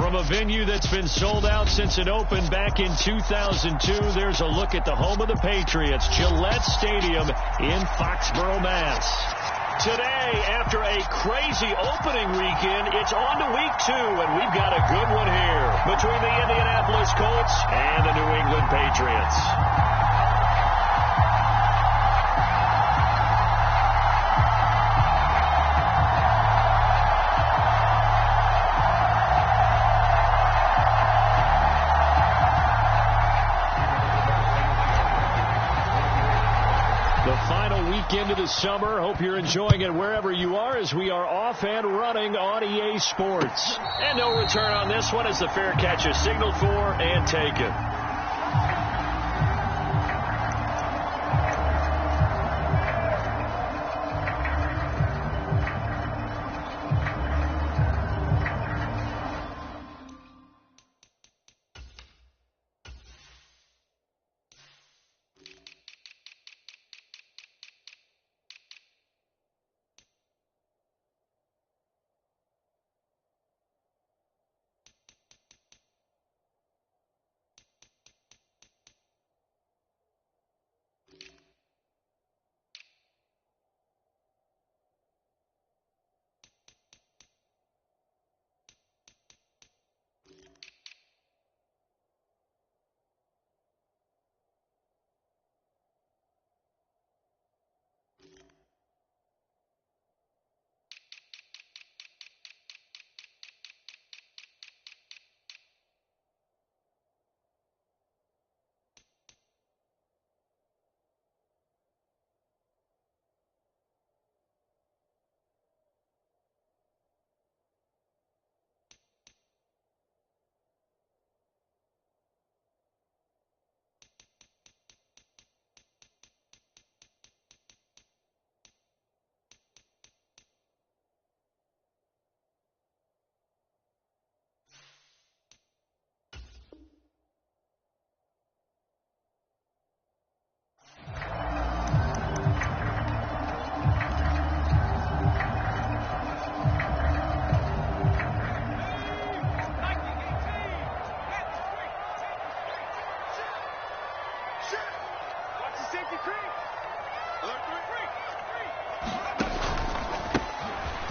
From a venue that's been sold out since it opened back in 2002, there's a look at the home of the Patriots, Gillette Stadium in Foxborough, Mass. Today, after a crazy opening weekend, it's on to week 2, and we've got a good one here between the Indianapolis Colts and the New England Patriots. Into the summer. Hope you're enjoying it wherever you are as we are off and running on EA Sports. And no return on this one as the fair catch is signaled for and taken.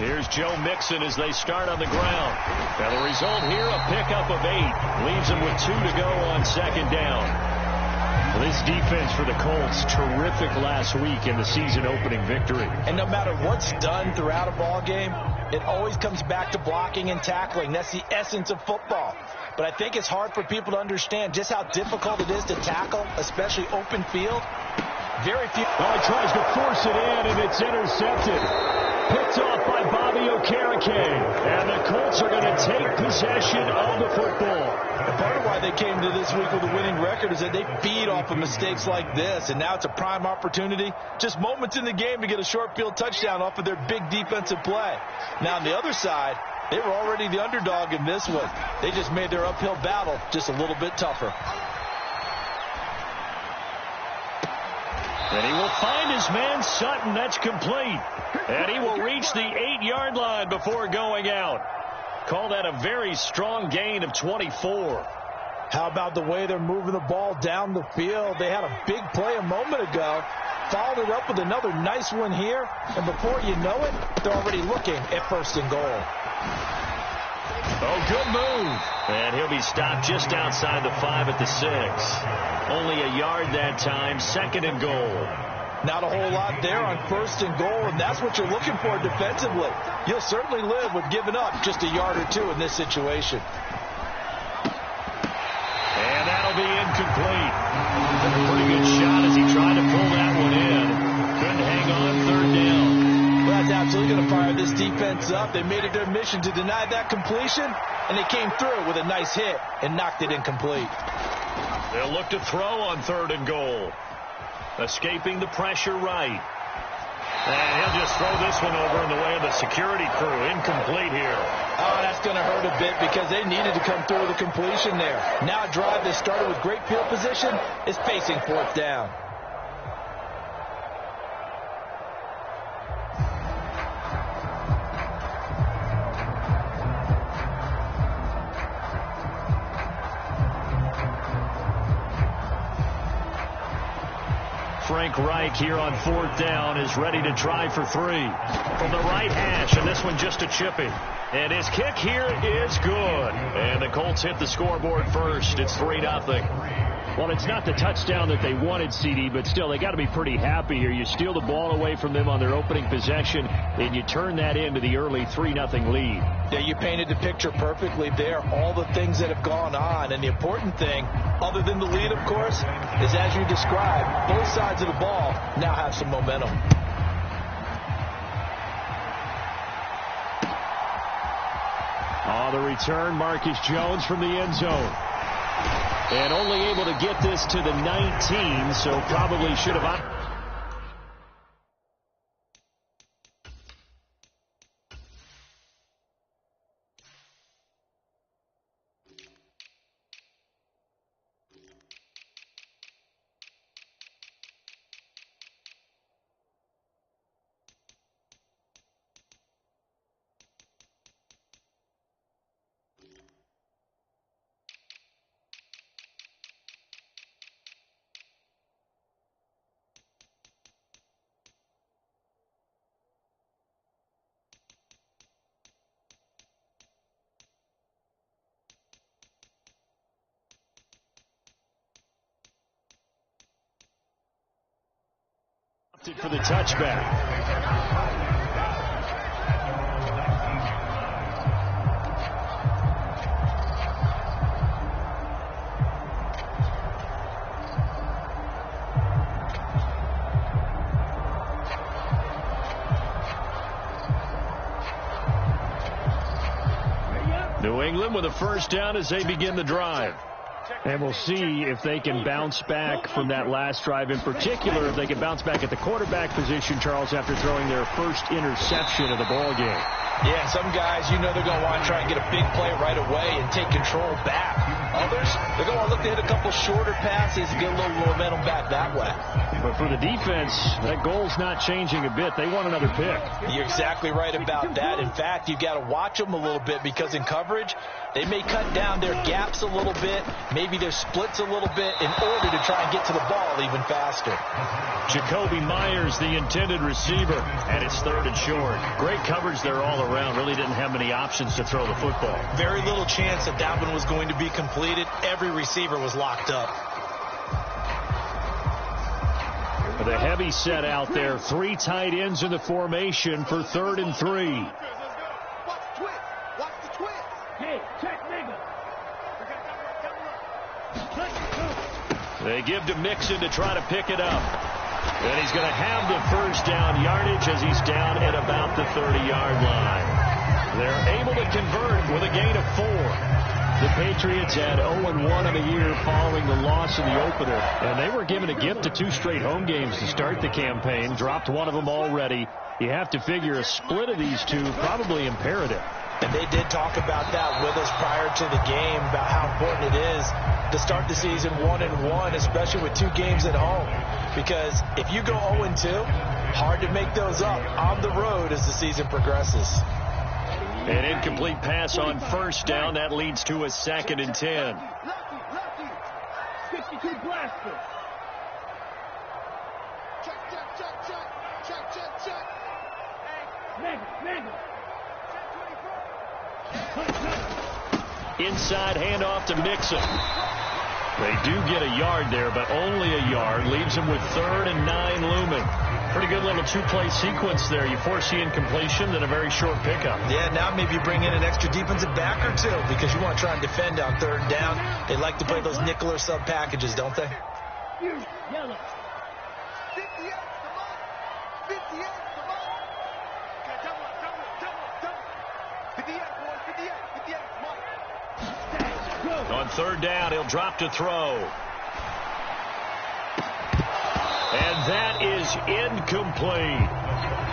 Here's Joe Mixon as they start on the ground. And the result here, a pickup of 8. Leaves them with 2 to go on second down. Well, this defense for the Colts, terrific last week in the season-opening victory. And no matter what's done throughout a ball game, it always comes back to blocking and tackling. That's the essence of football. But I think it's hard for people to understand just how difficult it is to tackle, especially open field. Very few. Well, he tries to force it in, and it's intercepted. Picked off by Bobby Okereke. And the Colts are going to take possession of the football. And part of why they came to this week with a winning record is that they feed off of mistakes like this. And now it's a prime opportunity. Just moments in the game to get a short field touchdown off of their big defensive play. Now on the other side, they were already the underdog in this one. They just made their uphill battle just a little bit tougher. And he will find his man Sutton. That's complete. And he will reach the 8-yard line before going out. Call that a very strong gain of 24. How about the way they're moving the ball down the field? They had a big play a moment ago. Followed it up with another nice one here. And before you know it, they're already looking at 1st and goal. Oh, good move. And he'll be stopped just outside the 5 at the 6. Only a yard that time, 2nd and goal. Not a whole lot there on 1st and goal, and that's what you're looking for defensively. You'll certainly live with giving up just a yard or 2 in this situation. And that'll be incomplete. A pretty good shot as he tried to pull that one in. Couldn't hang on 3rd down. Well, that's absolutely going to fire this defense up. They made it their mission to deny that completion, and they came through with a nice hit and knocked it incomplete. They'll look to throw on 3rd and goal. Escaping the pressure right. And he'll just throw this one over in the way of the security crew. Incomplete here. Oh, that's going to hurt a bit because they needed to come through with a completion there. Now a drive that started with great field position is facing 4th down. Frank Reich here on 4th down is ready to try for 3 from the right hash, and this one just a chippy. And his kick here is good. And the Colts hit the scoreboard first. It's 3-0. Well, it's not the touchdown that they wanted, CD, but still, they got to be pretty happy here. You steal the ball away from them on their opening possession, and you turn that into the early 3-0 lead. Yeah, you painted the picture perfectly there, all the things that have gone on. And the important thing, other than the lead, of course, is as you described, both sides of the ball now have some momentum. On the return, Marcus Jones from the end zone. And only able to get this to the 19, so probably should have... for the touchback. New England with a first down as they begin the drive. And we'll see if they can bounce back from that last drive. In particular, if they can bounce back at the quarterback position, Charles, after throwing their first interception of the ball game. Yeah, some guys, you know they're going to want to try and get a big play right away and take control back. Others, they're going to look to hit a couple shorter passes and get a little momentum back that way. But for the defense, that goal's not changing a bit. They want another pick. You're exactly right about that. In fact, you've got to watch them a little bit because in coverage, they may cut down their gaps a little bit, maybe their splits a little bit in order to try and get to the ball even faster. Jacoby Myers, the intended receiver, and it's 3rd and short. Great coverage there all around. Really didn't have many options to throw the football. Very little chance that that one was going to be completed. Every receiver was locked up. The heavy set out there. 3 tight ends in the formation for 3rd and 3. They give to Mixon to try to pick it up. And he's going to have the first down yardage as he's down at about the 30-yard line. They're able to convert with a gain of 4. The Patriots had 0-1 on the year following the loss in the opener. And they were given a gift of 2 straight home games to start the campaign. Dropped one of them already. You have to figure a split of these two probably imperative. And they did talk about that with us prior to the game, about how important it is to start the season 1-1, especially with 2 games at home. Because if you go 0-2, hard to make those up on the road as the season progresses. An incomplete pass on first down. That leads to a 2nd and 10. 62 blaster. Check. Mega. Inside handoff to Mixon. They do get a yard there, but only a yard. Leaves them with 3rd and 9 looming. Pretty good little 2-play sequence there. You force the incompletion, then a very short pickup. Yeah, now maybe you bring in an extra defensive back or 2 because you want to try and defend on 3rd down. They like to play those nickel or sub packages, don't they? Yellow. 58, come on. 58, come on. Okay, double up. 58, boys, 58, come on. On 3rd down, he'll drop to throw. And that is incomplete.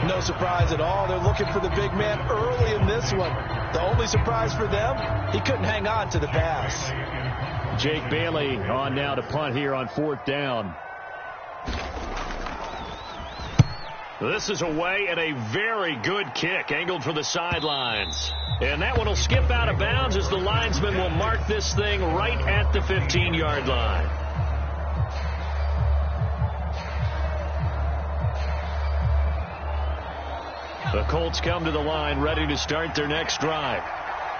No surprise at all. They're looking for the big man early in this one. The only surprise for them, he couldn't hang on to the pass. Jake Bailey on now to punt here on 4th down. This is away and a very good kick angled for the sidelines. And that one will skip out of bounds as the linesman will mark this thing right at the 15-yard line. The Colts come to the line ready to start their next drive.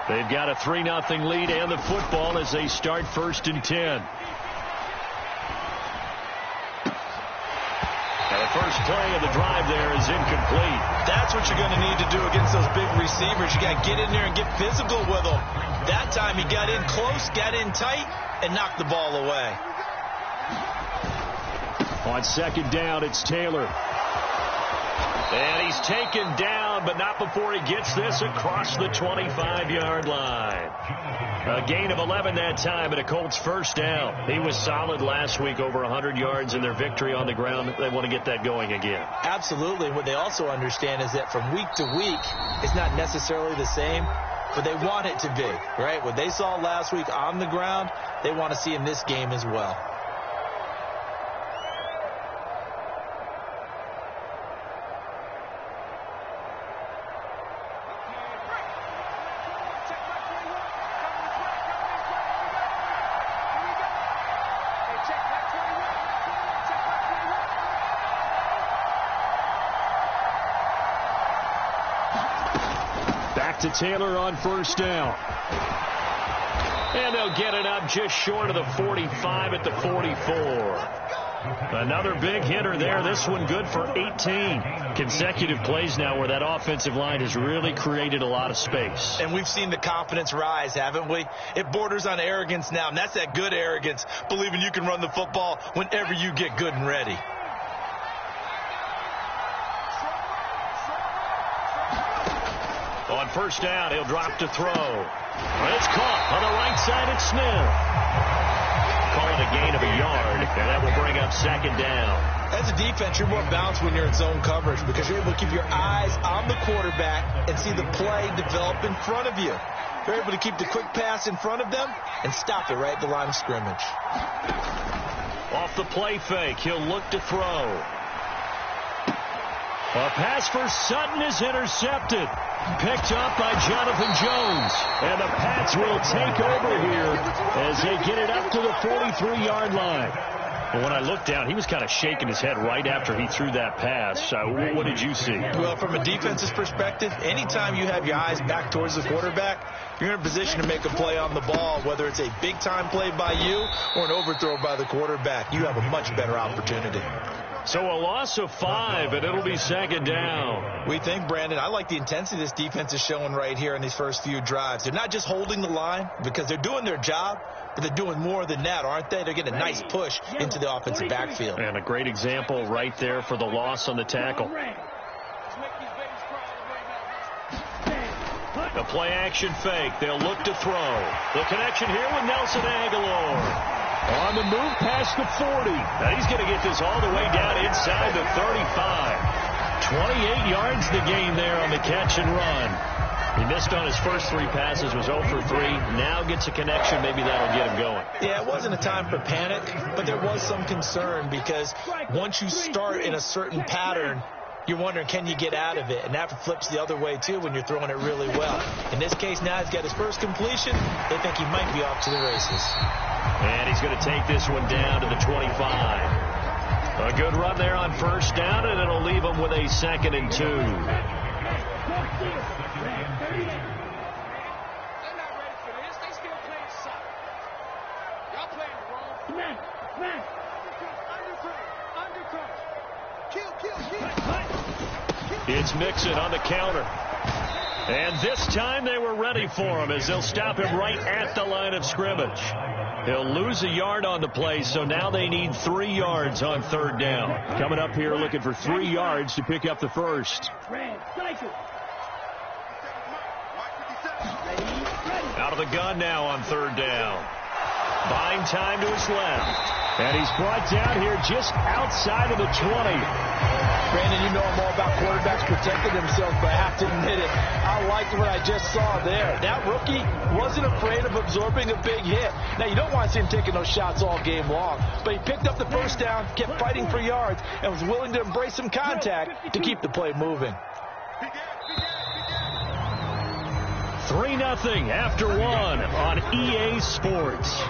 They've got a 3-0 lead and the football as they start 1st and 10. Now the first play of the drive there is incomplete. That's what you're going to need to do against those big receivers. You got to get in there and get physical with them. That time he got in close, got in tight, and knocked the ball away. On 2nd down, it's Taylor. And he's taken down, but not before he gets this across the 25-yard line. A gain of 11 that time, and a Colts first down. He was solid last week, over 100 yards in their victory on the ground. They want to get that going again. Absolutely. What they also understand is that from week to week, it's not necessarily the same, but they want it to be, right? What they saw last week on the ground, they want to see in this game as well. To Taylor on 1st down. And they'll get it up just short of the 45 at the 44. Another big hitter there. This one good for 18. Consecutive plays now where that offensive line has really created a lot of space. And we've seen the confidence rise, haven't we? It borders on arrogance now, and that's that good arrogance, believing you can run the football whenever you get good and ready. On 1st down, he'll drop to throw. It's caught on the right side. It's Smith. Call it a gain of a yard, and that will bring up 2nd down. As a defense, you're more balanced when you're in zone coverage because you're able to keep your eyes on the quarterback and see the play develop in front of you. You're able to keep the quick pass in front of them and stop it right at the line of scrimmage. Off the play fake, he'll look to throw. A pass for Sutton is intercepted. Picked up by Jonathan Jones. And the Pats will take over here as they get it up to the 43-yard line. But when I looked down, he was kind of shaking his head right after he threw that pass. What did you see? Well, from a defense's perspective, anytime you have your eyes back towards the quarterback, you're in a position to make a play on the ball, whether it's a big-time play by you or an overthrow by the quarterback. You have a much better opportunity. So a loss of 5, and it'll be 2nd down. We think, Brandon, I like the intensity this defense is showing right here in these first few drives. They're not just holding the line because they're doing their job, but they're doing more than that, aren't they? They're getting a nice push into the offensive backfield. And a great example right there for the loss on the tackle. The play-action fake. They'll look to throw. The connection here with Nelson Aguilar. On the move past the 40. Now he's going to get this all the way down inside the 35. 28 yards the gain there on the catch and run. He missed on his first 3 passes, was 0 for 3. Now gets a connection. Maybe that'll get him going. Yeah, it wasn't a time for panic, but there was some concern because once you start in a certain pattern, you're wondering, can you get out of it? And that flips the other way, too, when you're throwing it really well. In this case, now he's got his first completion. They think he might be off to the races. And he's going to take this one down to the 25. A good run there on 1st down, and it'll leave him with a 2nd and 2. They're not ready for this. They still playing soccer. Y'all playing wrong. Man. Undercut. Kill. It's Mixon on the counter. And this time they were ready for him as they'll stop him right at the line of scrimmage. He'll lose a yard on the play, so now they need 3 yards on 3rd down. Coming up here looking for 3 yards to pick up the first. Out of the gun now on 3rd down. Buying time to his left. And he's brought down here just outside of the 20. Brandon, you know I'm all about quarterbacks protecting themselves, but I have to admit it, I liked what I just saw there. That rookie wasn't afraid of absorbing a big hit. Now, you don't want to see him taking those shots all game long, but he picked up the first down, kept fighting for yards, and was willing to embrace some contact to keep the play moving. 3-0 after 1 on EA Sports.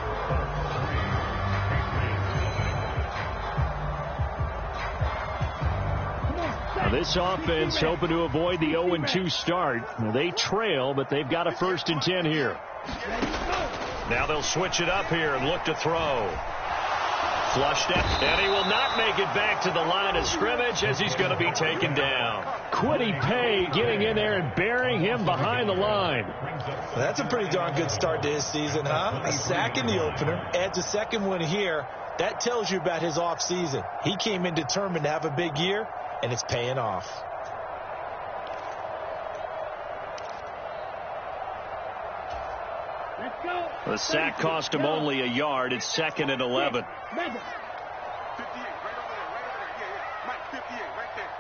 This offense hoping to avoid the 0-2 start. They trail, but they've got a 1st and 10 here. Now they'll switch it up here and look to throw. Flushed it, and he will not make it back to the line of scrimmage as he's going to be taken down. Kwity Paye getting in there and burying him behind the line. Well, that's a pretty darn good start to his season, huh? A sack in the opener, adds a second one here. That tells you about his offseason. He came in determined to have a big year, and it's paying off. Let's go. The sack cost him only a yard. It's 2nd and 11. 58, right over there, yeah. Mike, 58, right there.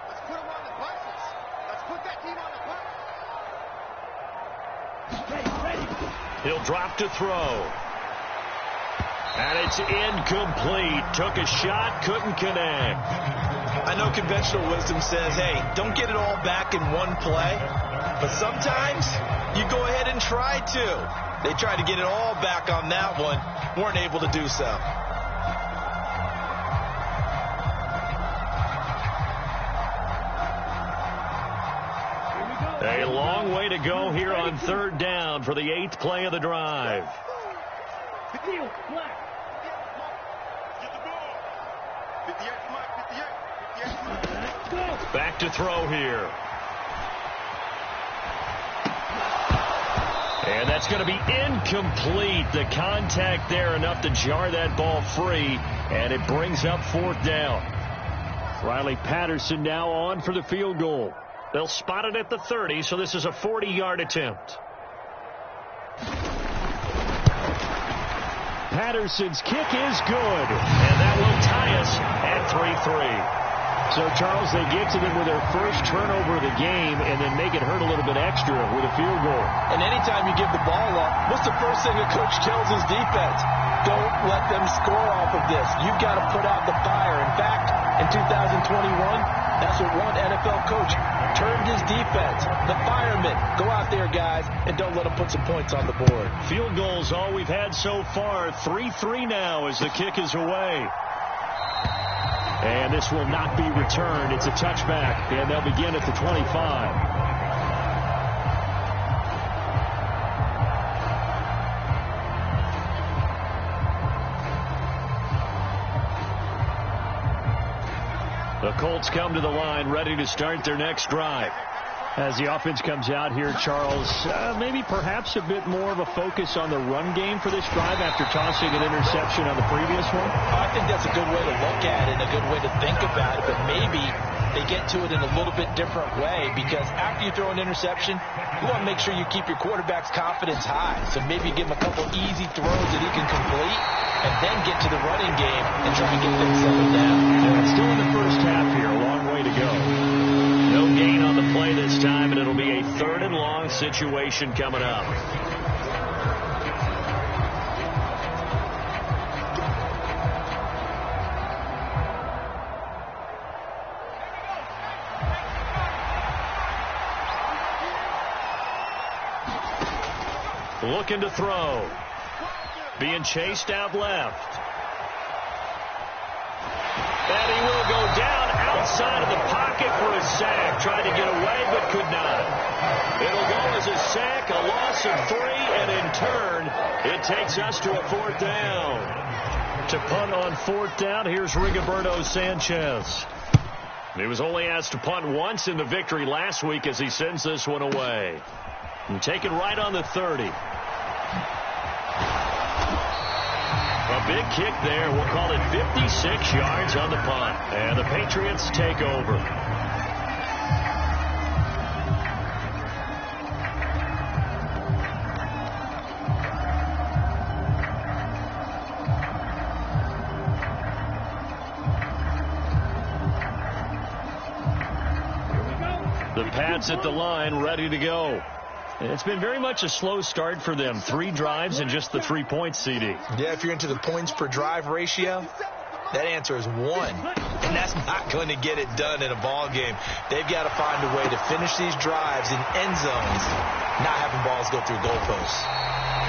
Let's put him on the buses. Let's put that team on the bus. He'll drop to throw. And it's incomplete. Took a shot, couldn't connect. I know conventional wisdom says, hey, don't get it all back in one play. But sometimes you go ahead and try to. They tried to get it all back on that one. Weren't able to do so. A long way to go here on 3rd down for the 8th play of the drive. Get the ball. 58, Mike, Back to throw here. And that's going to be incomplete. The contact there enough to jar that ball free, and it brings up 4th down. Riley Patterson now on for the field goal. They'll spot it at the 30, so this is a 40-yard attempt. Patterson's kick is good, and that will tie us at 3-3. So, Charles, they get to them with their first turnover of the game and then make it hurt a little bit extra with a field goal. And anytime you give the ball up, what's the first thing a coach tells his defense? Don't let them score off of this. You've got to put out the fire. In fact, in 2021, that's what one NFL coach turned his defense. The firemen. Go out there, guys, and don't let them put some points on the board. Field goals all we've had so far. 3-3 now as the kick is away. And this will not be returned. It's a touchback, and they'll begin at the 25. The Colts come to the line, ready to start their next drive. As the offense comes out here, Charles, maybe perhaps a bit more of a focus on the run game for this drive after tossing an interception on the previous one? I think that's a good way to look at it and a good way to think about it, but maybe they get to it in a little bit different way because after you throw an interception, you want to make sure you keep your quarterback's confidence high. So maybe you give him a couple easy throws that he can complete and then get to the running game and try and get things settled down. Yeah, still in the first half here, a long way to go. No gain on the play this time, and it'll be a 3rd and long situation coming up. Looking to throw. Being chased out left. And he will go down outside of the pocket for a sack. Tried to get away, but could not. It'll go as a sack, a loss of 3, and in turn, it takes us to a 4th down. To punt on 4th down, here's Rigoberto Sanchez. He was only asked to punt once in the victory last week as he sends this one away. And taken right on the 30. A big kick there. We'll call it 56 yards on the punt. And the Patriots take over. The Pats at the line, ready to go. It's been very much a slow start for them. 3 drives and just the 3 points, CD. Yeah, if you're into the points per drive ratio, that answer is 1. And that's not going to get it done in a ball game. They've got to find a way to finish these drives in end zones, not having balls go through goalposts.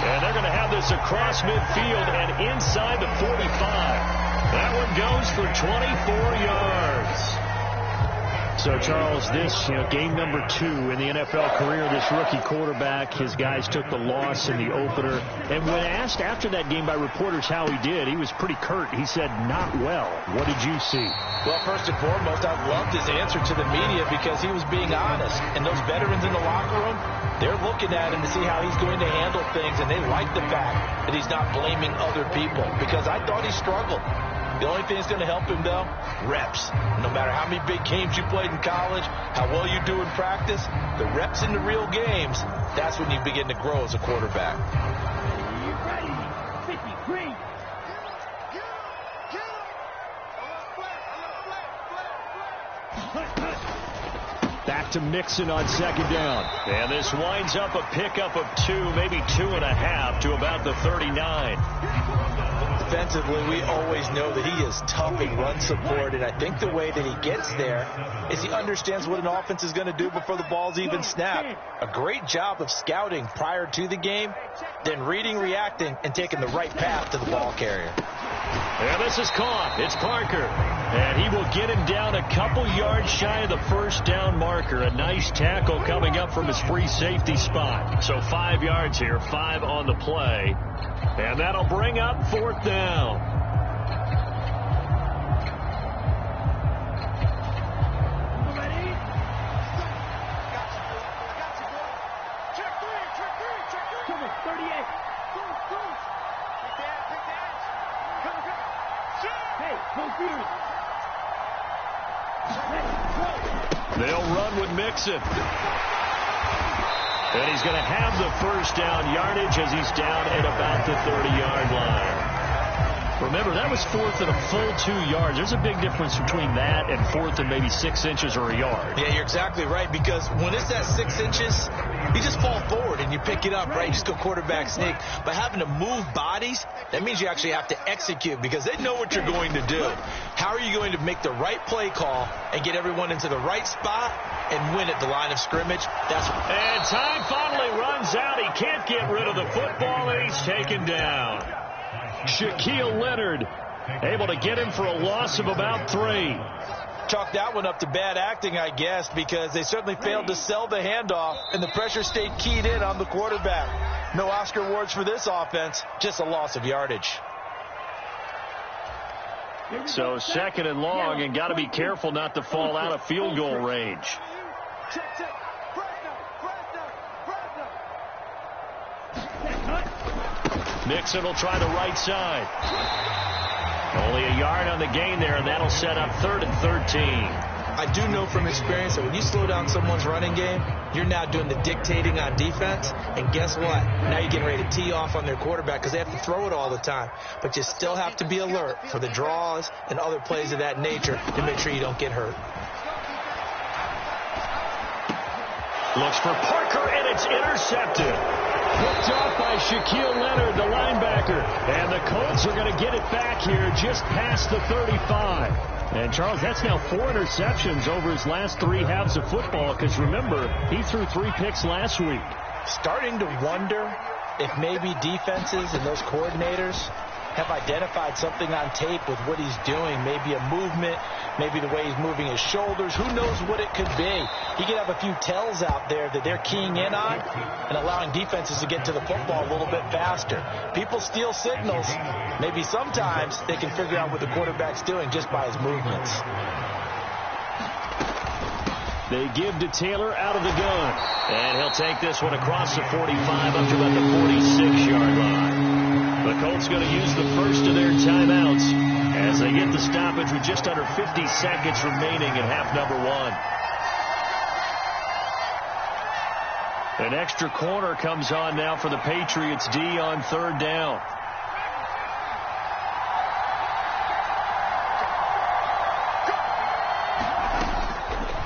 And they're going to have this across midfield and inside the 45. That one goes for 24 yards. So, Charles, this, game number 2 in the NFL career, this rookie quarterback, his guys took the loss in the opener. And when asked after that game by reporters how he did, he was pretty curt. He said, not well. What did you see? Well, first and foremost, I loved his answer to the media because he was being honest. And those veterans in the locker room, they're looking at him to see how he's going to handle things. And they like the fact that he's not blaming other people because I thought he struggled. The only thing that's going to help him, though, reps. No matter how many big games you played in college, how well you do in practice, the reps in the real games, that's when you begin to grow as a quarterback. You ready? 53. Back to Mixon on second down. And this winds up a pickup of 2, maybe 2.5 to about the 39. Defensively, we always know that he is tough in run support, and I think the way that he gets there is he understands what an offense is going to do before the ball's even snapped. A great job of scouting prior to the game, then reading, reacting, and taking the right path to the ball carrier. And this is caught. It's Parker. And he will get him down a couple yards shy of the first down marker. A nice tackle coming up from his free safety spot. So 5 yards here, 5 on the play. And that'll bring up 4th down. Ready? Check three. Come on, 38. Hey, no fear. They'll run with Mixon. And he's going to have the first down yardage as he's down at about the 30-yard line. Remember, that was 4th and a full 2 yards. There's a big difference between that and 4th and maybe 6 inches or a yard. Yeah, you're exactly right, because when it's at 6 inches, you just fall forward and you pick it up, right? You just go quarterback sneak. But having to move bodies, that means you actually have to execute because they know what you're going to do. How are you going to make the right play call and get everyone into the right spot and win at the line of scrimmage? And time finally runs out. He can't get rid of the football, and he's taken down. Shaquille Leonard able to get him for a loss of about 3. Chalk that one up to bad acting, I guess, because they certainly failed to sell the handoff, and the pressure stayed keyed in on the quarterback. No Oscar awards for this offense, just a loss of yardage. So 2nd and long, and got to be careful not to fall out of field goal range. Mixon will try the right side. Only a yard on the gain there, and that'll set up 3rd and 13. I do know from experience that when you slow down someone's running game, you're now doing the dictating on defense. And guess what? Now you're getting ready to tee off on their quarterback because they have to throw it all the time. But you still have to be alert for the draws and other plays of that nature to make sure you don't get hurt. Looks for Parker, and it's intercepted. Picked off by Shaquille Leonard, the linebacker. And the Colts are going to get it back here just past the 35. And, Charles, that's now 4 interceptions over his last 3 halves of football because, remember, he threw 3 picks last week. Starting to wonder if maybe defenses and those coordinators have identified something on tape with what he's doing. Maybe a movement, maybe the way he's moving his shoulders. Who knows what it could be? He could have a few tells out there that they're keying in on and allowing defenses to get to the football a little bit faster. People steal signals. Maybe sometimes they can figure out what the quarterback's doing just by his movements. They give to Taylor out of the gun. And he'll take this one across the 45 up to about the 46-yard line. The Colts going to use the first of their timeouts as they get the stoppage with just under 50 seconds remaining in half number 1. An extra corner comes on now for the Patriots D on 3rd down.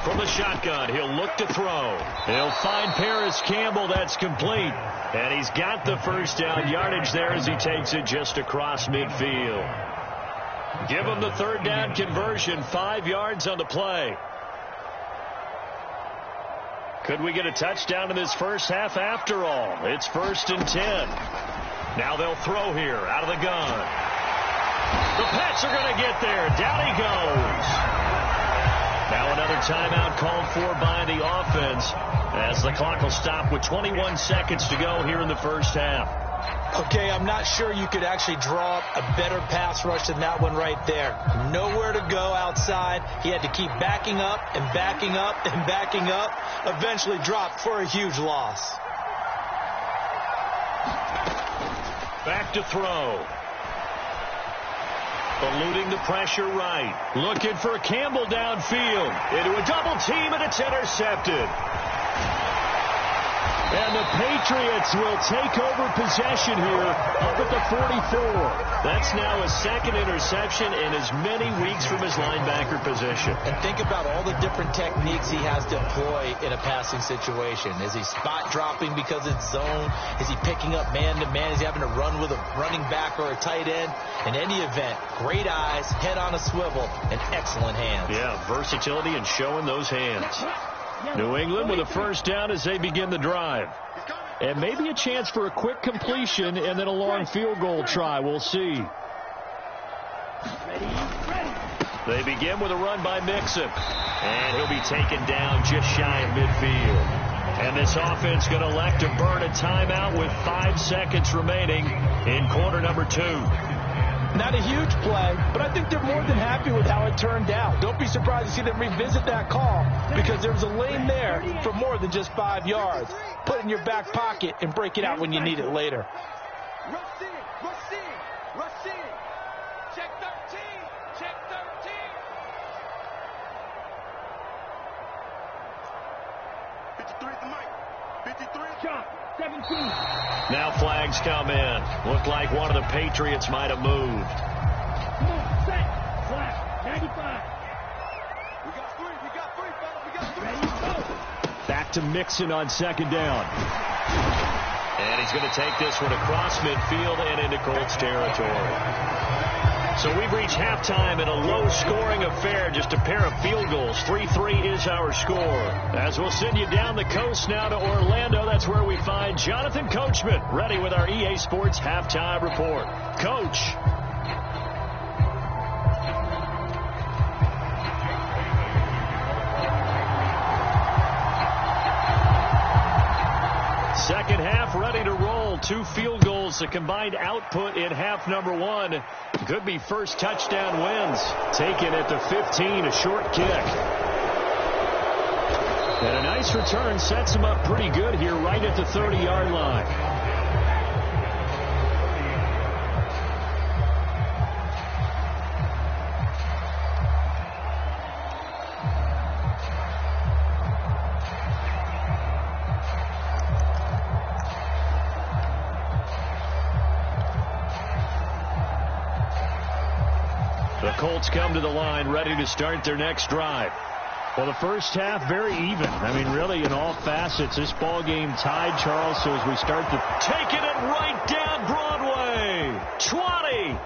From the shotgun, he'll look to throw. He'll find Paris Campbell. That's complete. And he's got the first down yardage there as he takes it just across midfield. Give him the 3rd down conversion, 5 yards on the play. Could we get a touchdown in this first half after all? It's 1st and 10. Now they'll throw here out of the gun. The Pats are going to get there. Down he goes. Now another timeout called for by the offense as the clock will stop with 21 seconds to go here in the first half. Okay, I'm not sure you could actually draw up a better pass rush than that one right there. Nowhere to go outside. He had to keep backing up and backing up and backing up. Eventually dropped for a huge loss. Back to throw. Eluding the pressure right. Looking for Campbell downfield. Into a double team, and it's intercepted. And the Patriots will take over possession here up at the 44. That's now his second interception in as many weeks from his linebacker position. And think about all the different techniques he has to employ in a passing situation. Is he spot dropping because it's zone? Is he picking up man-to-man? Is he having to run with a running back or a tight end? In any event, great eyes, head on a swivel, and excellent hands. Yeah, versatility and showing those hands. New England with a first down as they begin the drive. And maybe a chance for a quick completion and then a long field goal try. We'll see. They begin with a run by Mixon. And he'll be taken down just shy of midfield. And this offense going to elect to burn a timeout with 5 seconds remaining in quarter number 2. Not a huge play, but I think they're more than happy with how it turned out. Don't be surprised to see them revisit that call because there was a lane there for more than just 5 yards. Put it in your back pocket and break it out when you need it later. Check 13. Check 13. 53 at the mic. 53. Shot. 17. Now flags come in. Looked like one of the Patriots might have moved. Come on, set. Flat. 95. We got 3. We got 3, fellas. We got 3. Ready, go. Back to Mixon on second down. And he's going to take this one across midfield and into Colts territory. So we've reached halftime in a low-scoring affair, just a pair of field goals. 3-3 is our score. As we'll send you down the coast now to Orlando, that's where we find Jonathan Coachman, ready with our EA Sports halftime report. Coach. Second half ready to roll. 2 field goals, the combined output in half number 1. Could be first touchdown wins. Taken at the 15, a short kick. And a nice return sets him up pretty good here right at the 30-yard line. The Colts come to the line ready to start their next drive. Well, the first half very even. I mean, really in all facets. This ball game tied, Charles. So as we start to taking it right down Broadway. 20.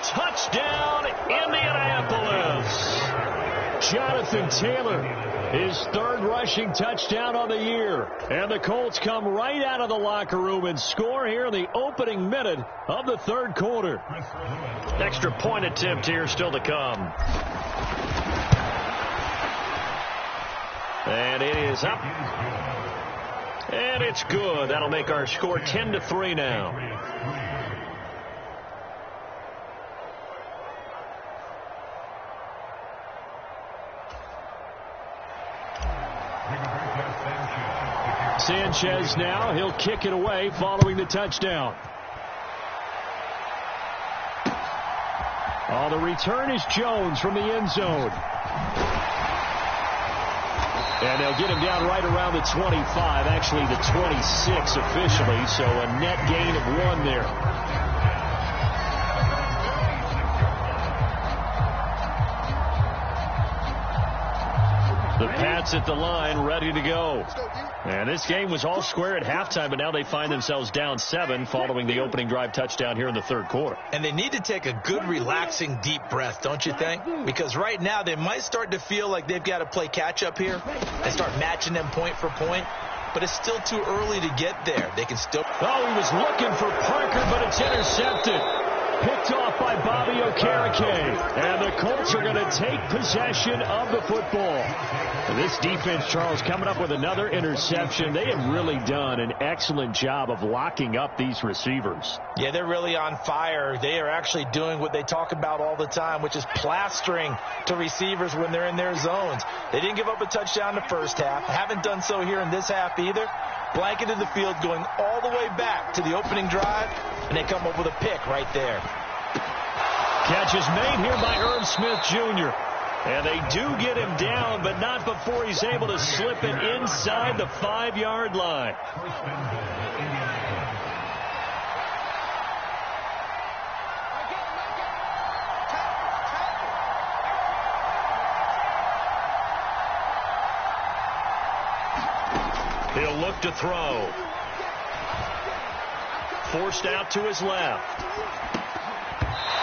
Touchdown Indianapolis. Jonathan Taylor, his 3rd rushing touchdown on the year. And the Colts come right out of the locker room and score here in the opening minute of the 3rd quarter. Extra point attempt here still to come. And it is up. And it's good. That'll make our score 10-3 now. Sanchez now. He'll kick it away following the touchdown. Oh, the return is Jones from the end zone. And they'll get him down right around the 25, actually the 26 officially, so a net gain of 1 there. The Pats at the line, ready to go. And this game was all square at halftime, but now they find themselves down 7 following the opening drive touchdown here in the 3rd quarter. And they need to take a good, relaxing, deep breath, don't you think? Because right now they might start to feel like they've got to play catch-up here and start matching them point for point. But it's still too early to get there. They can still... Oh, he was looking for Parker, but it's intercepted. Picked off by Bobby Okereke. And the Colts are going to take possession of the football. This defense, Charles, coming up with another interception. They have really done an excellent job of locking up these receivers. Yeah, they're really on fire. They are actually doing what they talk about all the time, which is plastering to receivers when they're in their zones. They didn't give up a touchdown the first half. Haven't done so here in this half either. Blanketed the field going all the way back to the opening drive, and they come up with a pick right there. Catch is made here by Irv Smith Jr. And they do get him down, but not before he's able to slip it inside the 5-yard line. He'll look to throw. Forced out to his left.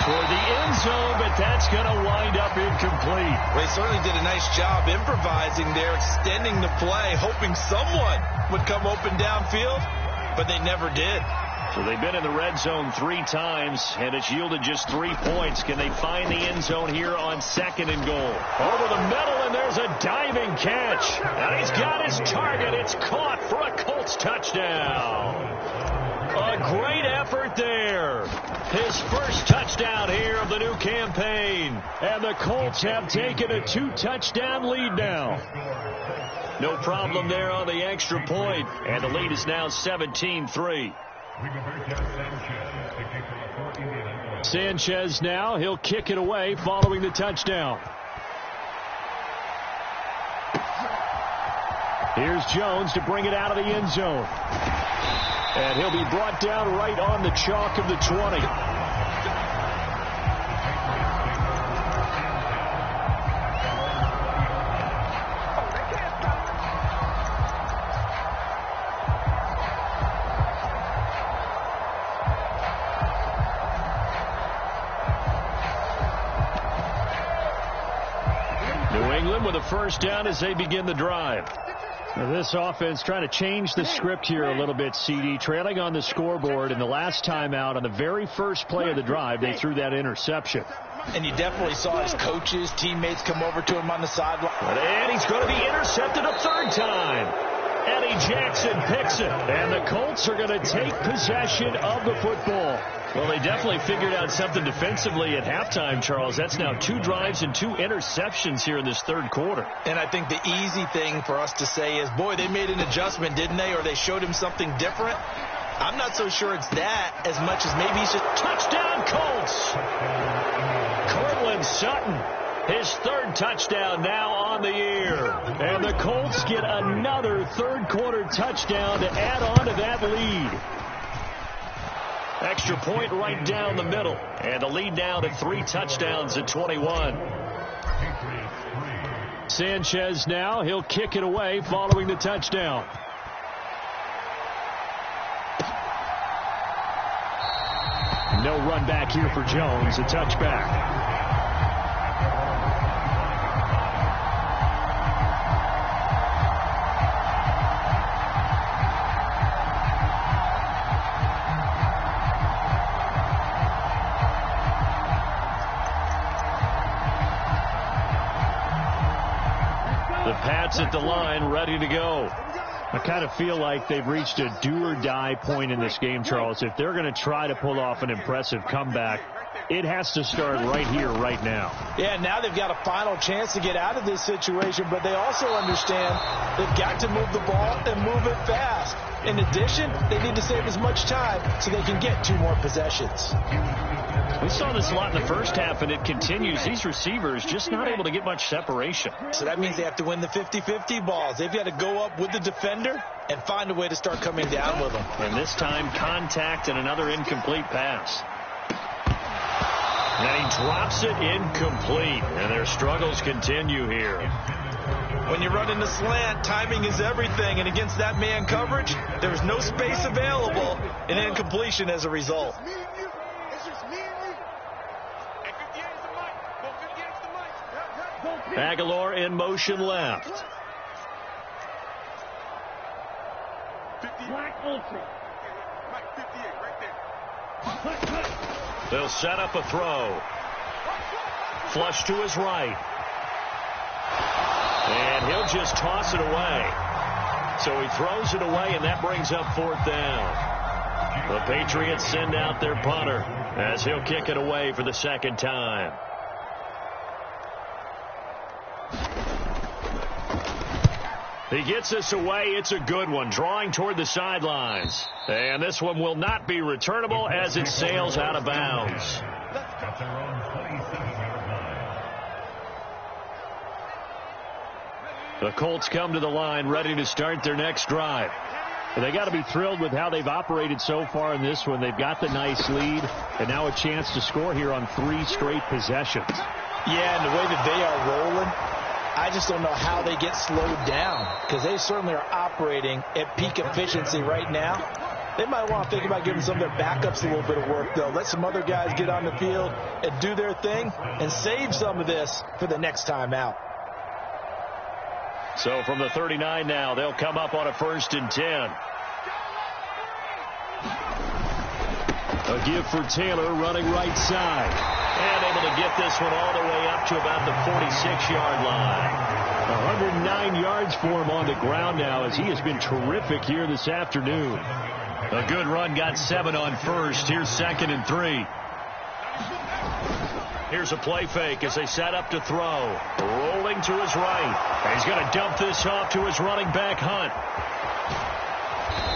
For the end zone, but that's going to wind up incomplete. Well, he certainly did a nice job improvising there, extending the play, hoping someone would come open downfield, but they never did. So they've been in the red zone 3 times, and it's yielded just 3 points. Can they find the end zone here on 2nd and goal? Over the middle, and there's a diving catch. And he's got his target. It's caught for a Colts touchdown. A great effort there. His first touchdown here of the new campaign. And the Colts have taken a 2-touchdown lead now. No problem there on the extra point. And the lead is now 17-3. Sanchez now. He'll kick it away following the touchdown. Here's Jones to bring it out of the end zone. And he'll be brought down right on the chalk of the 20. New England with a first down as they begin the drive. Now this offense trying to change the script here a little bit, CD. Trailing on the scoreboard, and the last time out on the very first play of the drive, they threw that interception. And you definitely saw his coaches, teammates come over to him on the sideline. And he's going to be intercepted a 3rd time. Eddie Jackson picks it, and the Colts are going to take possession of the football. Well, they definitely figured out something defensively at halftime, Charles. That's now 2 drives and 2 interceptions here in this 3rd quarter. And I think the easy thing for us to say is, boy, they made an adjustment, didn't they? Or they showed him something different. I'm not so sure it's that as much as maybe he's just... Touchdown, Colts! Cortland Sutton, his 3rd touchdown now on the year. And the Colts get another 3rd quarter touchdown to add on to that lead. Extra point right down the middle. And the lead down to 3 touchdowns at 21. Sanchez now. He'll kick it away following the touchdown. No run back here for Jones. A touchback. Pats at the line, ready to go. I kind of feel like they've reached a do-or-die point in this game, Charles. If they're going to try to pull off an impressive comeback, it has to start right here, right now. Yeah, now they've got a final chance to get out of this situation, but they also understand they've got to move the ball and move it fast. In addition, they need to save as much time so they can get 2 more possessions. We saw this a lot in the first half, and it continues. These receivers just not able to get much separation. So that means they have to win the 50-50 balls. They've got to go up with the defender and find a way to start coming down with them. And this time, contact and another incomplete pass. And he drops it incomplete, and their struggles continue here. When you're running the slant, timing is everything, and against that man coverage, there's no space available, and incompletion as a result. Aguilar in motion left. Black Ultra. Mike, 58, right there. They'll set up a throw. Flush to his right. And he'll just toss it away. So he throws it away, and that brings up 4th down. The Patriots send out their punter as he'll kick it away for the 2nd time. He gets this away. It's a good one, drawing toward the sidelines. And this one will not be returnable as it sails out of bounds. The Colts come to the line ready to start their next drive. They got to be thrilled with how they've operated so far in this one. They've got the nice lead and now a chance to score here on 3 straight possessions. Yeah, and the way that they are rolling, I just don't know how they get slowed down, because they certainly are operating at peak efficiency right now. They might want to think about giving some of their backups a little bit of work, though. Let some other guys get on the field and do their thing and save some of this for the next time out. So from the 39 now, they'll come up on a 1st and 10. A give for Taylor running right side. And able to get this one all the way up to about the 46-yard line. 109 yards for him on the ground now as he has been terrific here this afternoon. A good run, got 7 on 1st. Here's 2nd and 3. Here's a play fake as they set up to throw. Rolling to his right. And he's going to dump this off to his running back, Hunt.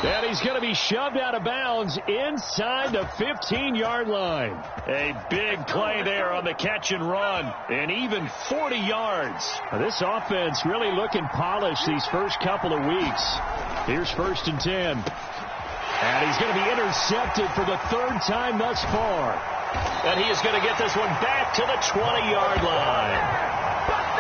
And he's going to be shoved out of bounds inside the 15-yard line. A big play there on the catch and run. And even 40 yards. Now, this offense really looking polished these first couple of weeks. Here's 1st and 10. And he's going to be intercepted for the 3rd time thus far. And he is going to get this one back to the 20-yard line.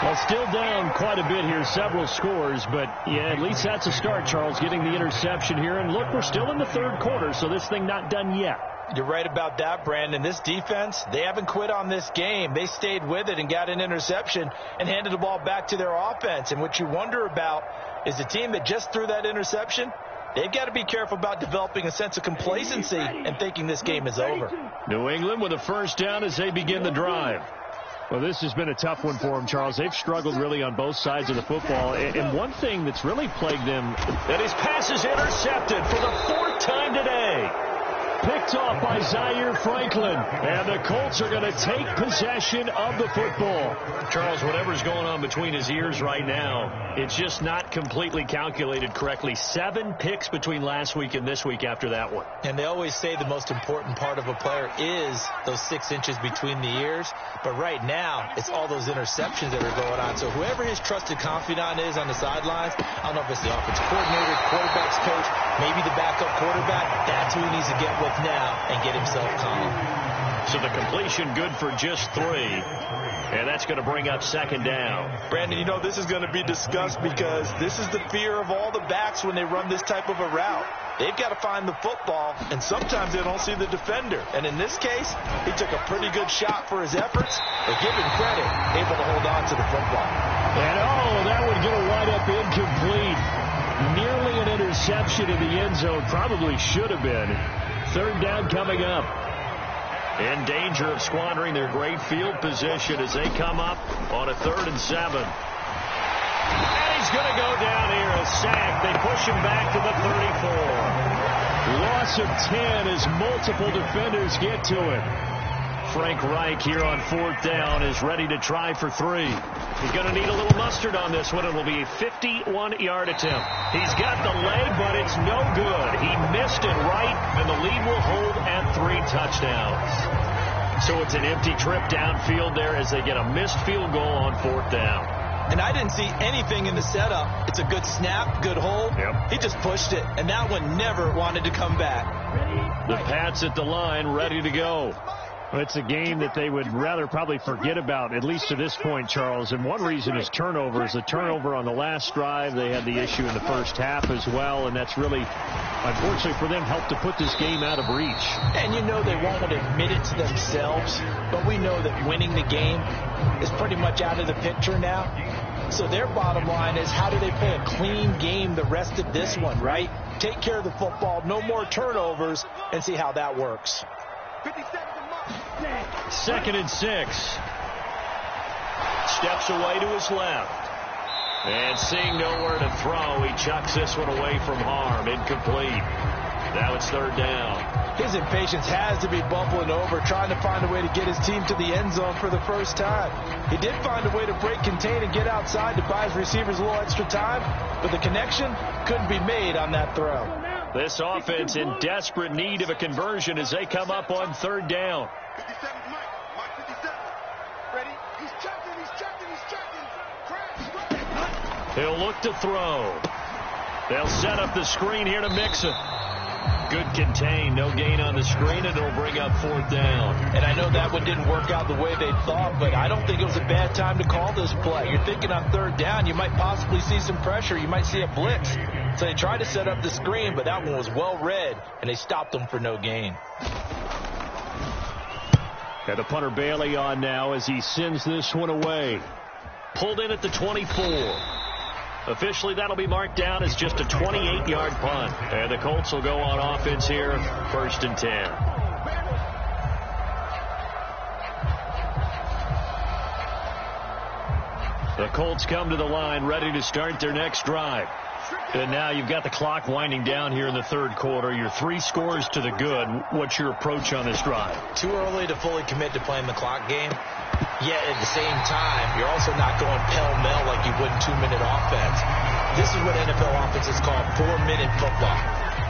Well, still down quite a bit here, several scores, but yeah, at least that's a start, Charles, getting the interception here. And look, we're still in the 3rd quarter, so this thing not done yet. You're right about that, Brandon. This defense, they haven't quit on this game. They stayed with it and got an interception and handed the ball back to their offense. And what you wonder about is the team that just threw that interception, they've got to be careful about developing a sense of complacency and thinking this game is over. New England with a 1st down as they begin the drive. Well, this has been a tough one for them, Charles. They've struggled really on both sides of the football. And one thing that's really plagued them, that his pass is intercepted for the 4th time today. Picked off by Zaire Franklin. And the Colts are going to take possession of the football. Charles, whatever's going on between his ears right now, it's just not completely calculated correctly. 7 picks between last week and this week after that one. And they always say the most important part of a player is those 6 inches between the ears. But right now, it's all those interceptions that are going on. So whoever his trusted confidant is on the sidelines, I don't know if it's the offensive coordinator, quarterback's coach, maybe the backup quarterback, that's who he needs to get with now and get himself calm. So the completion good for just 3. And that's going to bring up 2nd down. Brandon, you know this is going to be discussed because this is the fear of all the backs when they run this type of a route. They've got to find the football, and sometimes they don't see the defender. And in this case, he took a pretty good shot for his efforts, but give him credit, able to hold on to the football. And that would get a wind up incomplete. Nearly an interception in the end zone. Probably should have been. 3rd down coming up. In danger of squandering their great field position as they come up on a 3rd and 7. And he's going to go down here, a sack. They push him back to the 34. Loss of 10 as multiple defenders get to him. Frank Reich here on 4th down is ready to try for 3. He's going to need a little mustard on this one. It will be a 51-yard attempt. He's got the leg, but it's no good. He missed it right, and the lead will hold at 3 touchdowns. So it's an empty trip downfield there as they get a missed field goal on 4th down. And I didn't see anything in the setup. It's a good snap, good hold. Yep. He just pushed it, and that one never wanted to come back. The Pats at the line, ready to go. Well, it's a game that they would rather probably forget about, at least to this point, Charles. And one reason is turnovers. The turnover on the last drive, they had the issue in the first half as well. And that's really, unfortunately for them, helped to put this game out of reach. And you know they won't admit it to themselves, but we know that winning the game is pretty much out of the picture now. So their bottom line is, how do they play a clean game the rest of this one, right? Take care of the football, no more turnovers, and see how that works. Second and 6. Steps away to his left. And seeing nowhere to throw, he chucks this one away from harm. Incomplete. Now it's third down. His impatience has to be bubbling over, trying to find a way to get his team to the end zone for the first time. He did find a way to break contain and get outside to buy his receivers a little extra time, but the connection couldn't be made on that throw. This offense in desperate need of a conversion as they come up on third down. 57, Mike 57. Ready? He's checking. Crash. He'll look to throw. They'll set up the screen here to Mixon. Good contain, no gain on the screen, and it'll bring up fourth down. And I know that one didn't work out the way they thought, but I don't think it was a bad time to call this play. You're thinking on third down, you might possibly see some pressure. You might see a blitz. So they tried to set up the screen, but that one was well read, and they stopped them for no gain. And the punter Bailey on now as he sends this one away. Pulled in at the 24. Officially, that'll be marked down as just a 28-yard punt. And the Colts will go on offense here, 1st and 10. The Colts come to the line, ready to start their next drive. And now you've got the clock winding down here in the third quarter. You're 3 scores to the good. What's your approach on this drive? Too early to fully commit to playing the clock game. Yet at the same time, you're also not going pell-mell like you would in 2-minute offense. This is what NFL offenses call 4-minute football.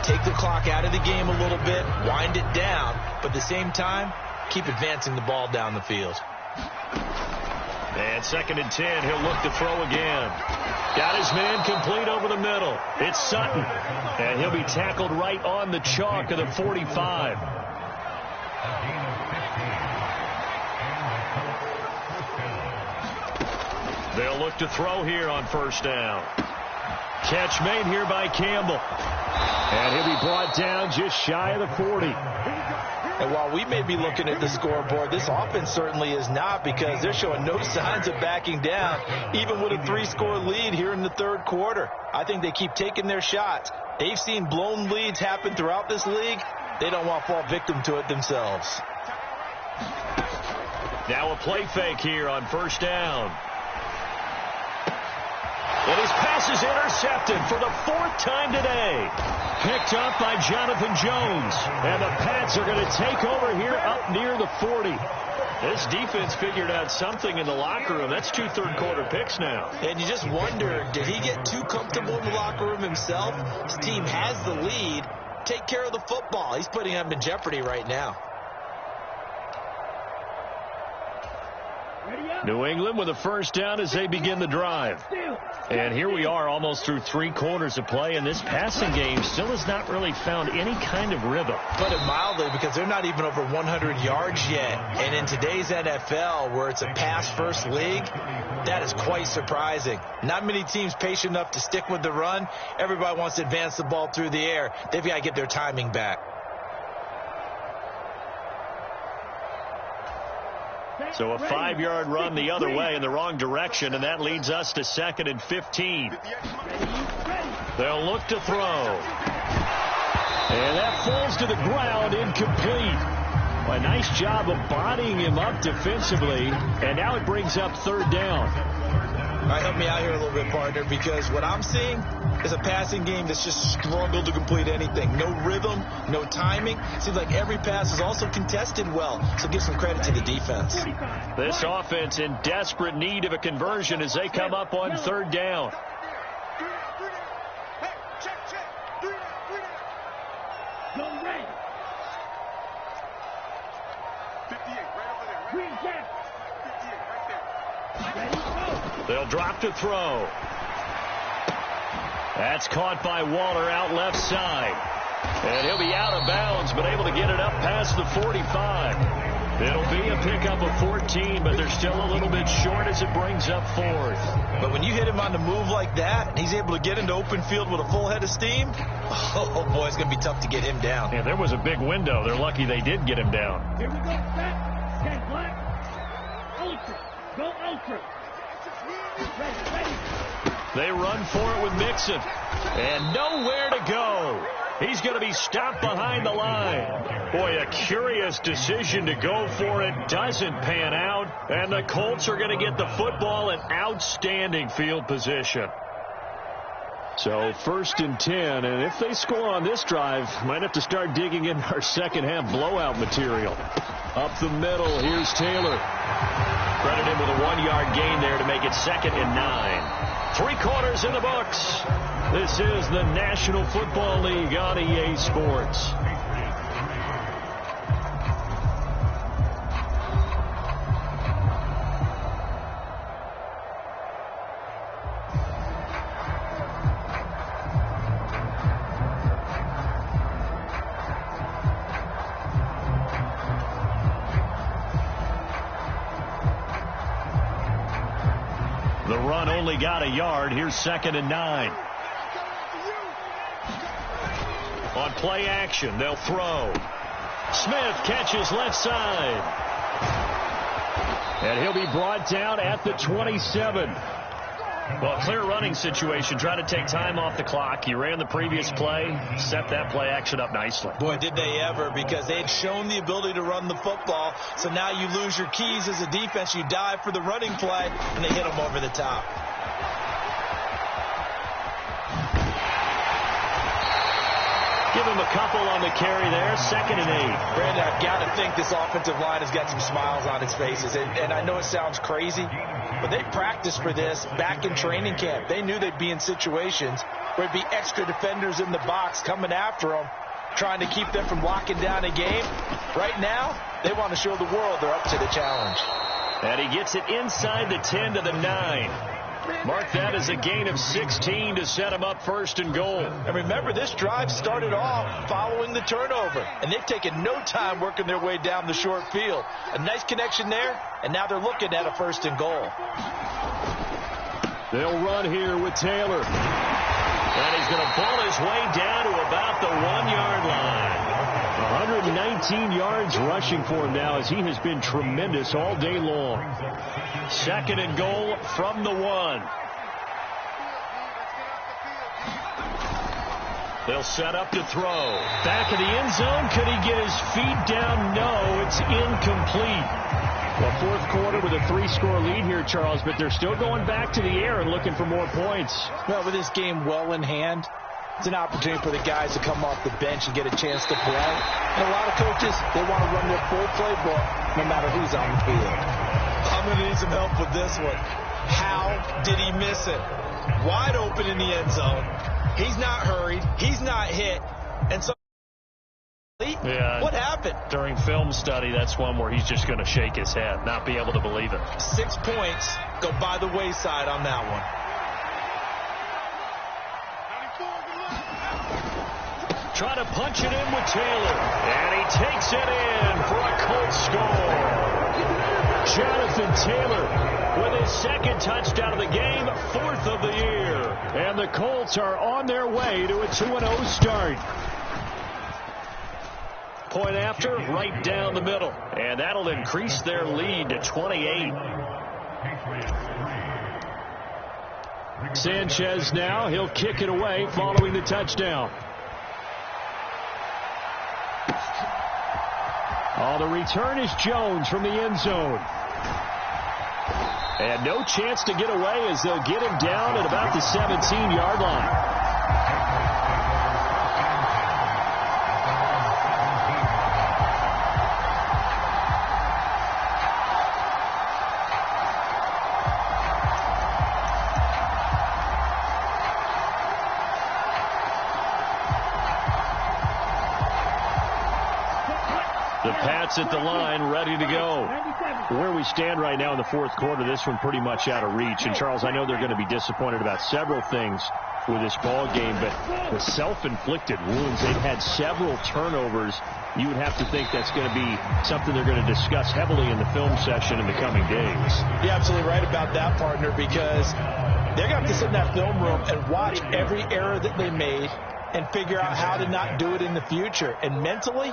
Take the clock out of the game a little bit, wind it down, but at the same time, keep advancing the ball down the field. And 2nd and 10, he'll look to throw again. Got his man complete over the middle. It's Sutton. And he'll be tackled right on the chalk of the 45. They'll look to throw here on 1st down. Catch made here by Campbell. And he'll be brought down just shy of the 40. And while we may be looking at the scoreboard, this offense certainly is not, because they're showing no signs of backing down, even with a 3-score lead here in the third quarter. I think they keep taking their shots. They've seen blown leads happen throughout this league. They don't want to fall victim to it themselves. Now a play fake here on 1st down. And his pass is intercepted for the 4th time today. Picked up by Jonathan Jones. And the Pats are going to take over here up near the 40. This defense figured out something in the locker room. That's 2 third-quarter picks now. And you just wonder, did he get too comfortable in the locker room himself? His team has the lead. Take care of the football. He's putting them in jeopardy right now. New England with a 1st down as they begin the drive. And here we are almost through 3 quarters of play, and this passing game still has not really found any kind of rhythm. Put it mildly, because they're not even over 100 yards yet. And in today's NFL, where it's a pass-first league, that is quite surprising. Not many teams patient enough to stick with the run. Everybody wants to advance the ball through the air. They've got to get their timing back. So a 5-yard run the other way in the wrong direction, and that leads us to 2nd and 15. They'll look to throw. And that falls to the ground, incomplete. A nice job of bodying him up defensively, and now it brings up 3rd down. All right, help me out here a little bit, partner, because what I'm seeing is a passing game that's just struggled to complete anything. No rhythm, no timing. Seems like every pass is also contested well, so give some credit to the defense. This offense in desperate need of a conversion as they come up on 3rd down. Hey, check. 3 down. Go right. 58, right over there. Green check. 58, right there. Ready, go. They'll drop to throw. That's caught by Waller out left side. And he'll be out of bounds, but able to get it up past the 45. It'll be a pickup of 14, but they're still a little bit short as it brings up 4th. But when you hit him on the move like that, and he's able to get into open field with a full head of steam, oh boy, it's going to be tough to get him down. Yeah, there was a big window. They're lucky they did get him down. Here we go, set. Stand black. Ultra. Go ultra. Ready. They run for it with Mixon. And nowhere to go. He's going to be stopped behind the line. Boy, a curious decision to go for it. Doesn't pan out. And the Colts are going to get the football in outstanding field position. So 1st and 10, and if they score on this drive, might have to start digging in our second half blowout material. Up the middle, here's Taylor. Credit him with a 1-yard gain there to make it 2nd and 9. 3 quarters in the books. This is the National Football League on EA Sports. The run only got a yard. Here's 2nd and 9. On play action, they'll throw. Smith catches left side. And he'll be brought down at the 27. Well, clear running situation. Try to take time off the clock. He ran the previous play, set that play action up nicely. Boy, did they ever, because they had shown the ability to run the football. So now you lose your keys as a defense. You dive for the running play, and they hit them over the top. Give him a couple on the carry there. 2nd and 8. Brandon, I've got to think this offensive line has got some smiles on its faces. And I know it sounds crazy, but they practiced for this back in training camp. They knew they'd be in situations where there'd be extra defenders in the box coming after them, trying to keep them from locking down a game. Right now, they want to show the world they're up to the challenge. And he gets it inside the 10 to the 9. Mark that as a gain of 16 to set him up 1st and goal. And remember, this drive started off following the turnover, and they've taken no time working their way down the short field. A nice connection there, and now they're looking at a 1st and goal. They'll run here with Taylor. And he's going to ball his way down to about the 1-yard line. 119 yards rushing for him now, as he has been tremendous all day long. 2nd and goal from the 1. They'll set up to throw. Back of the end zone. Could he get his feet down? No, it's incomplete. Well, 4th quarter with a 3-score lead here, Charles, but they're still going back to the air and looking for more points. Well, with this game well in hand, it's an opportunity for the guys to come off the bench and get a chance to play. And a lot of coaches, they want to run their full playbook no matter who's on the field. I'm going to need some help with this one. How did he miss it? Wide open in the end zone. He's not hurried. He's not hit. And so, yeah, what happened? During film study, that's one where he's just going to shake his head, not be able to believe it. 6 points go by the wayside on that one. Try to punch it in with Taylor. And he takes it in for a Colts score. Jonathan Taylor with his 2nd touchdown of the game, 4th of the year. And the Colts are on their way to a 2-0 start. Point after, right down the middle. And that'll increase their lead to 28. Sanchez now, he'll kick it away following the touchdown. Oh, the return is Jones from the end zone. And no chance to get away as they'll get him down at about the 17-yard line. The Pats at the line, ready to go. Where we stand right now in the 4th quarter, this one pretty much out of reach. And, Charles, I know they're going to be disappointed about several things with this ball game, but the self-inflicted wounds, they've had several turnovers. You would have to think that's going to be something they're going to discuss heavily in the film session in the coming days. You're absolutely right about that, partner, because they're going to have to sit in that film room and watch every error that they made and figure out how to not do it in the future. And mentally,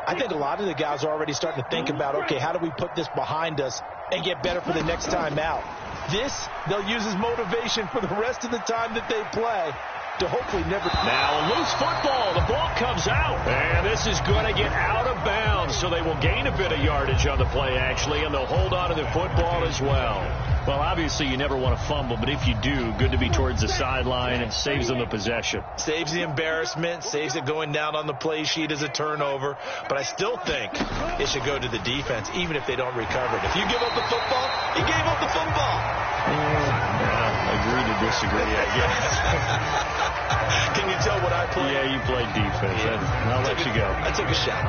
I think a lot of the guys are already starting to think about, okay, how do we put this behind us and get better for the next time out? This, they'll use as motivation for the rest of the time that they play. to hopefully never... Now a loose football. The ball comes out. And this is going to get out of bounds, so they will gain a bit of yardage on the play, actually, and they'll hold on to the football as well. Well, obviously, you never want to fumble, but if you do, good to be towards the sideline. It saves them the possession. Saves the embarrassment, saves it going down on the play sheet as a turnover. But I still think it should go to the defense, even if they don't recover it. If you give up the football, you gave up the football. Agree to disagree, I guess. Can you tell what I played? Yeah, you played defense. Yeah. I'll let you go. I took a shot.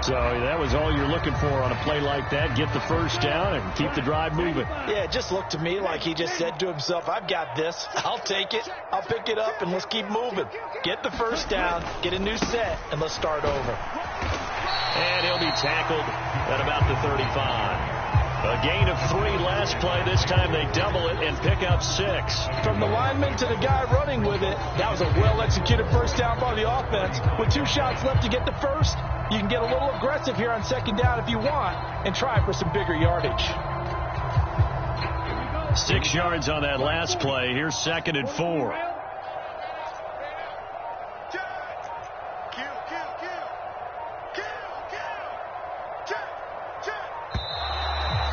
So that was all you're looking for on a play like that. Get the first down and keep the drive moving. Yeah, it just looked to me like he just said to himself, I've got this. I'll take it. I'll pick it up, and let's keep moving. Get the first down, get a new set, and let's start over. And he'll be tackled at about the 35. A gain of 3 last play. This time they double it and pick up 6. From the lineman to the guy running with it, that was a well-executed first down by the offense. With 2 shots left to get the first, you can get a little aggressive here on second down if you want and try for some bigger yardage. 6 yards on that last play. Here's 2nd and 4.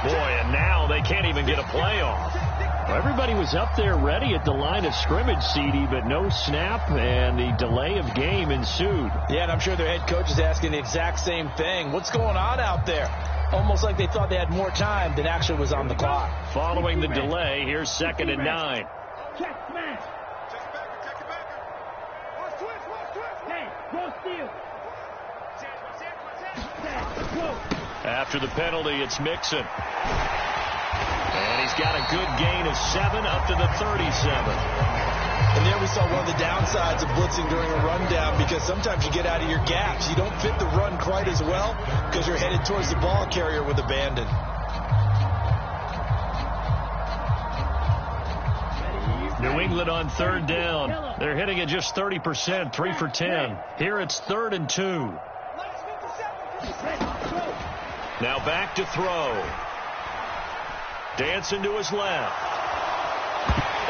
Boy, and now they can't even get a play off. Well, everybody was up there ready at the line of scrimmage, CD, but no snap, and the delay of game ensued. Yeah, and I'm sure their head coach is asking the exact same thing. What's going on out there? Almost like they thought they had more time than actually was on the clock. Following the delay, here's 2nd and 9. Check smash. Check it back. Watch twist. Hey, go steal. After the penalty, it's Mixon. And he's got a good gain of 7 up to the 37. And there we saw one of the downsides of blitzing during a rundown, because sometimes you get out of your gaps. You don't fit the run quite as well because you're headed towards the ball carrier with abandon. New England on 3rd down. They're hitting at just 30%, 3 for 10. Here it's 3rd and 2. Now back to throw. Dancing to his left.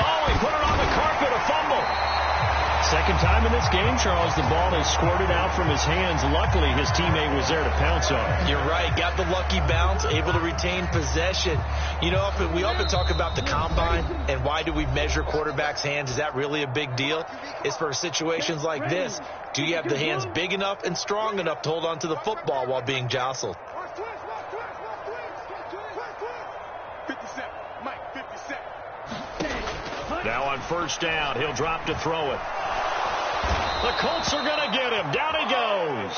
Oh, he put it on the carpet, a fumble. Second time in this game, Charles, the ball has squirted out from his hands. Luckily, his teammate was there to pounce on it. You're right. Got the lucky bounce, able to retain possession. You know, we often talk about the combine and why do we measure quarterbacks' hands. Is that really a big deal? It's for situations like this. Do you have the hands big enough and strong enough to hold on to the football while being jostled? 57. Mike, 57. Now on 1st down, he'll drop to throw it. The Colts are going to get him. Down he goes.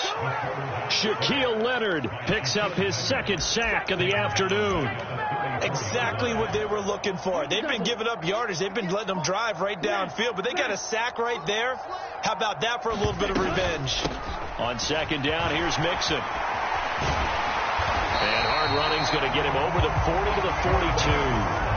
Shaquille Leonard picks up his 2nd sack of the afternoon. Exactly what they were looking for. They've been giving up yardage. They've been letting them drive right downfield, but they got a sack right there. How about that for a little bit of revenge? On 2nd down, here's Mixon. And hard running's going to get him over the 40 to the 42.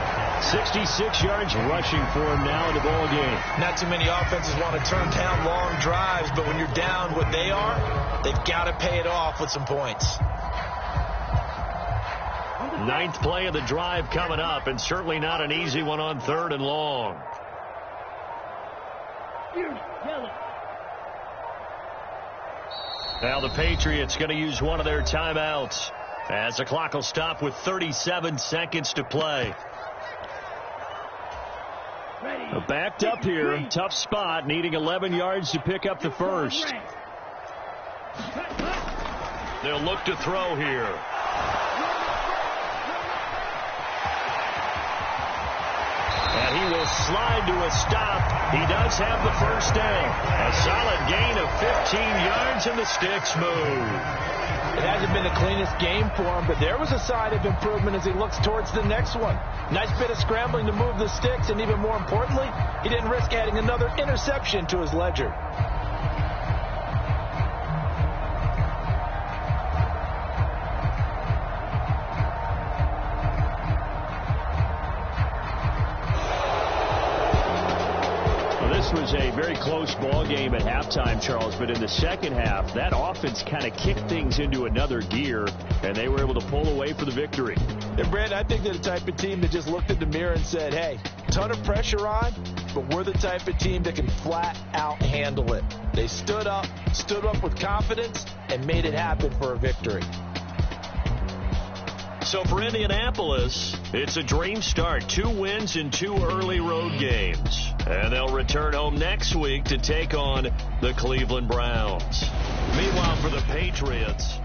66 yards rushing for him now in the ball game. Not too many offenses want to turn down long drives, but when you're down what they are, they've got to pay it off with some points. 9th play of the drive coming up, and certainly not an easy one on 3rd and long. Now the Patriots going to use one of their timeouts as the clock will stop with 37 seconds to play. Backed up here, tough spot, needing 11 yards to pick up the first. They'll look to throw here. And he will slide to a stop. He does have the first down. A solid gain of 15 yards, and the sticks move. It hasn't been the cleanest game for him, but there was a sign of improvement as he looks towards the next one. Nice bit of scrambling to move the sticks, and even more importantly, he didn't risk adding another interception to his ledger. This was a very close ball game at halftime, Charles, but in the second half, that offense kind of kicked things into another gear, and they were able to pull away for the victory. And, Brad, I think they're the type of team that just looked in the mirror and said, hey, ton of pressure on, but we're the type of team that can flat out handle it. They stood up with confidence, and made it happen for a victory. So for Indianapolis, it's a dream start. 2 wins in 2 early road games. And they'll return home next week to take on the Cleveland Browns. Meanwhile, for the Patriots,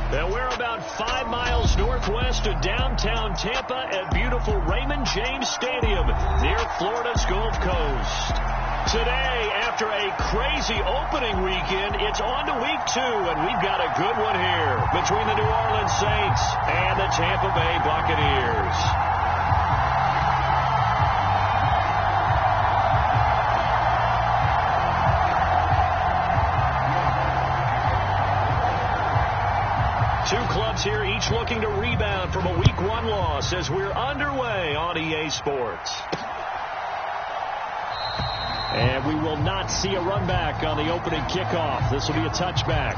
And we're about 5 miles northwest of downtown Tampa at beautiful Raymond James Stadium near Florida's Gulf Coast. Today, after a crazy opening weekend, it's on to week 2, and we've got a good one here between the New Orleans Saints and the Tampa Bay Buccaneers. Two clubs here, each looking to rebound from a Week 1 loss as we're underway on EA Sports. And we will not see a run back on the opening kickoff. This will be a touchback.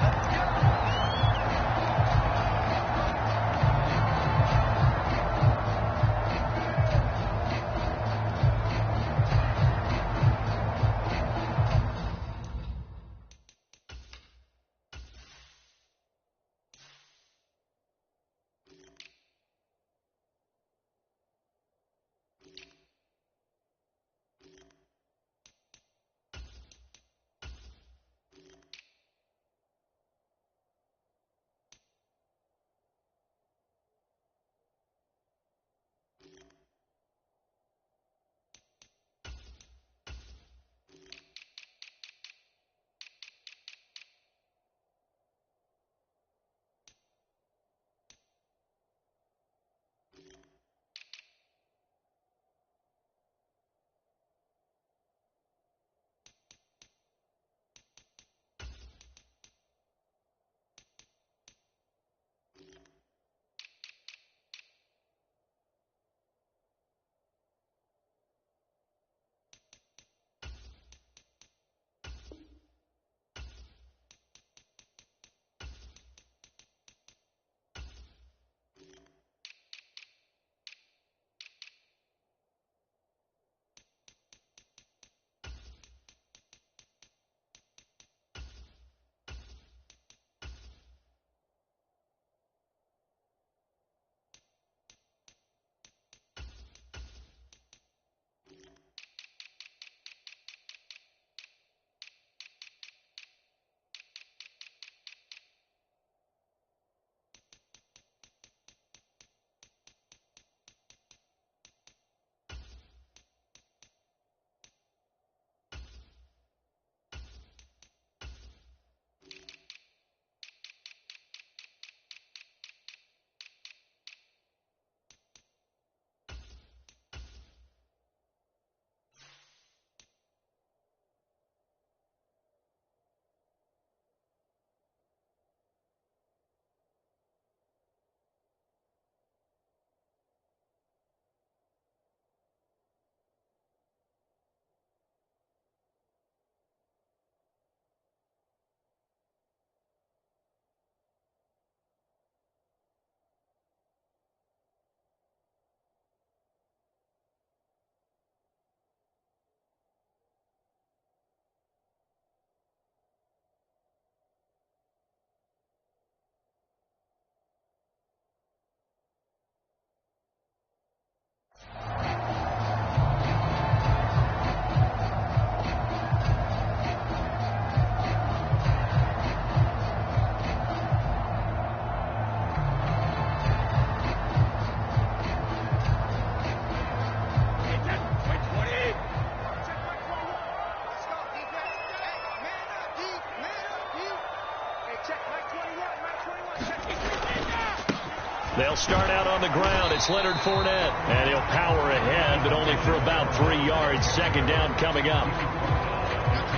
They'll start out on the ground. It's Leonard Fournette. And he'll power ahead, but only for about 3 yards. Second down coming up.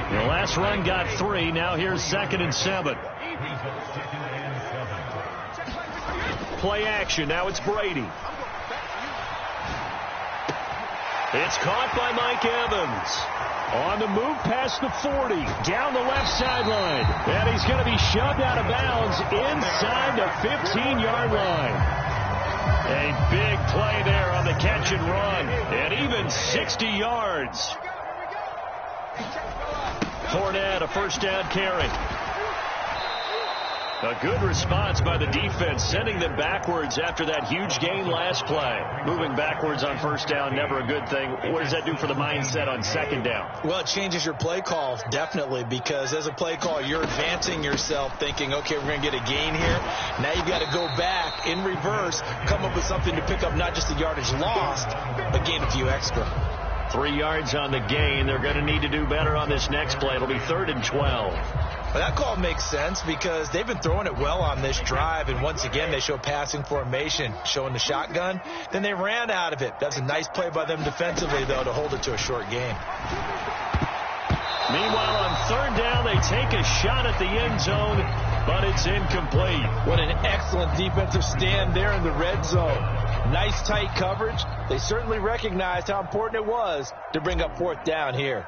The last run got 3. Now here's 2nd and 7. Play action. Now it's Brady. It's caught by Mike Evans. On the move past the 40. Down the left sideline. And he's going to be shoved out of bounds inside the 15-yard line. A big play there on the catch and run. And even 60 yards. Fournette, a first down carry. A good response by the defense, sending them backwards after that huge gain last play. Moving backwards on first down, never a good thing. What does that do for the mindset on second down? Well, it changes your play call, definitely, because as a play call, you're advancing yourself thinking, okay, we're going to get a gain here. Now you've got to go back in reverse, come up with something to pick up not just the yardage lost, but gain a few extra. 3 yards on the gain. They're going to need to do better on this next play. It'll be 3rd and 12. Well, that call makes sense because they've been throwing it well on this drive, and once again, they show passing formation, showing the shotgun. Then they ran out of it. That's a nice play by them defensively, though, to hold it to a short gain. Meanwhile, on 3rd down, they take a shot at the end zone, but it's incomplete. What an excellent defensive stand there in the red zone. Nice tight coverage. They certainly recognized how important it was to bring up 4th down here.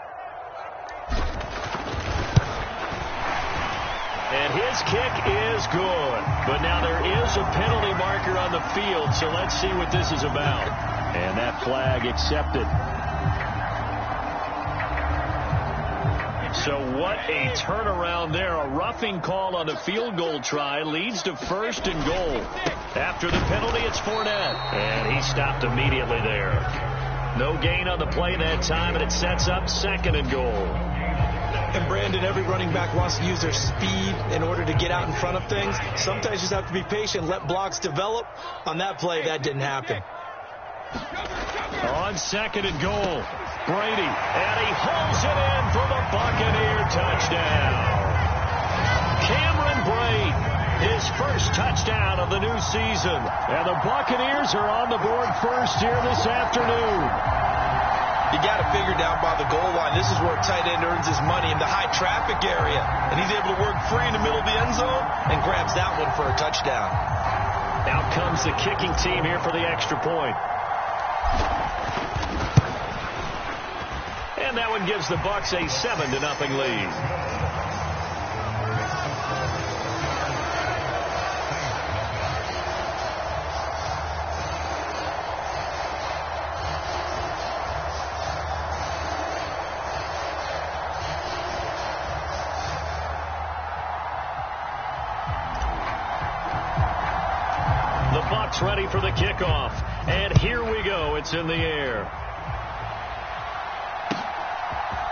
And his kick is good. But now there is a penalty marker on the field, so let's see what this is about. And that flag accepted. So what a turnaround there. A roughing call on the field goal try leads to 1st and goal. After the penalty, it's Fournette. And he stopped immediately there. No gain on the play that time, and it sets up 2nd and goal. And Brandon, every running back wants to use their speed in order to get out in front of things. Sometimes you just have to be patient, let blocks develop. On that play, that didn't happen. On 2nd and goal, Brady, and he holds it in for the Buccaneer touchdown. Cameron Brate, his first touchdown of the new season. And the Buccaneers are on the board first here this afternoon. You got to figure down by the goal line. This is where a tight end earns his money, in the high traffic area. And he's able to work free in the middle of the end zone and grabs that one for a touchdown. Out comes the kicking team here for the extra point. And that one gives the Bucs a 7-0 lead. Ready for the kickoff, and here we go. It's in the air.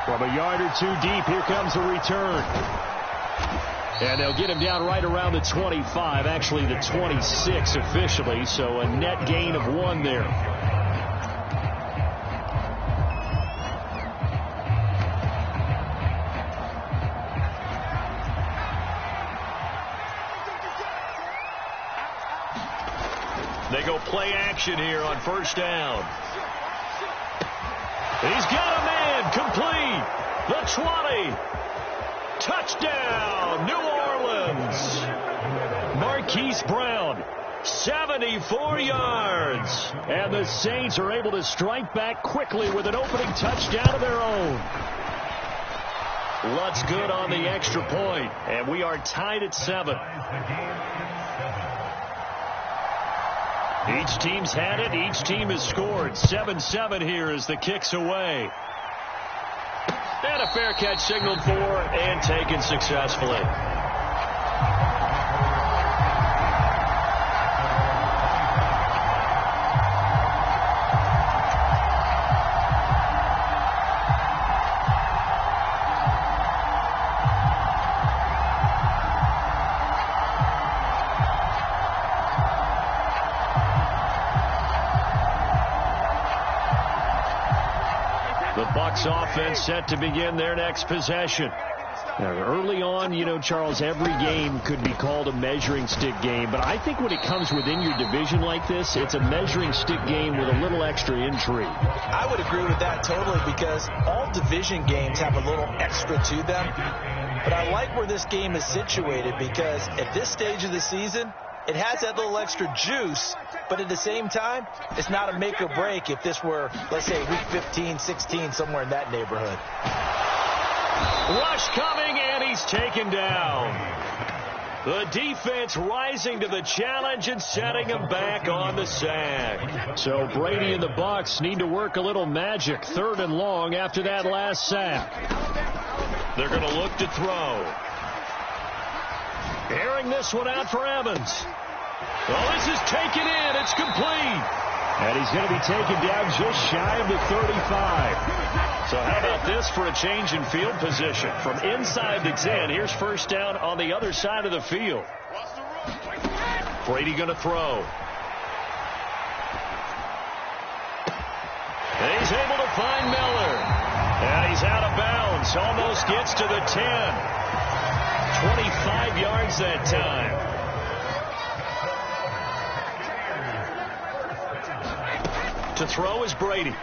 From a yard or 2 deep, here comes the return. And they'll get him down right around the 25, actually the 26 officially, so a net gain of 1 there. They go play action here on 1st down. He's got a man complete. The 20. Touchdown, New Orleans. Marquise Brown, 74 yards. And the Saints are able to strike back quickly with an opening touchdown of their own. Lutz good on the extra point, and we are tied at 7. Each team's had it. Each team has scored. 7-7 here as the kick's away. And a fair catch signaled for and taken successfully. Offense set to begin their next possession. Now, early on, you know, Charles, every game could be called a measuring stick game, but I think when it comes within your division like this, it's a measuring stick game with a little extra intrigue. I would agree with that totally, because all division games have a little extra to them. But I like where this game is situated, because at this stage of the season, it has that little extra juice, but at the same time, it's not a make or break if this were, let's say, week 15, 16, somewhere in that neighborhood. Rush coming, and he's taken down. The defense rising to the challenge and setting him back on the sack. So Brady and the Bucs need to work a little magic. 3rd and long after that last sack. They're going to look to throw. Airing this one out for Evans. Well, this is taken in. It's complete. And he's going to be taken down just shy of the 35. So how about this for a change in field position? From inside to 10, here's first down on the other side of the field. Brady going to throw. And he's able to find Miller. And he's out of bounds. Almost gets to the 10. 25 yards that time. To throw is Brady.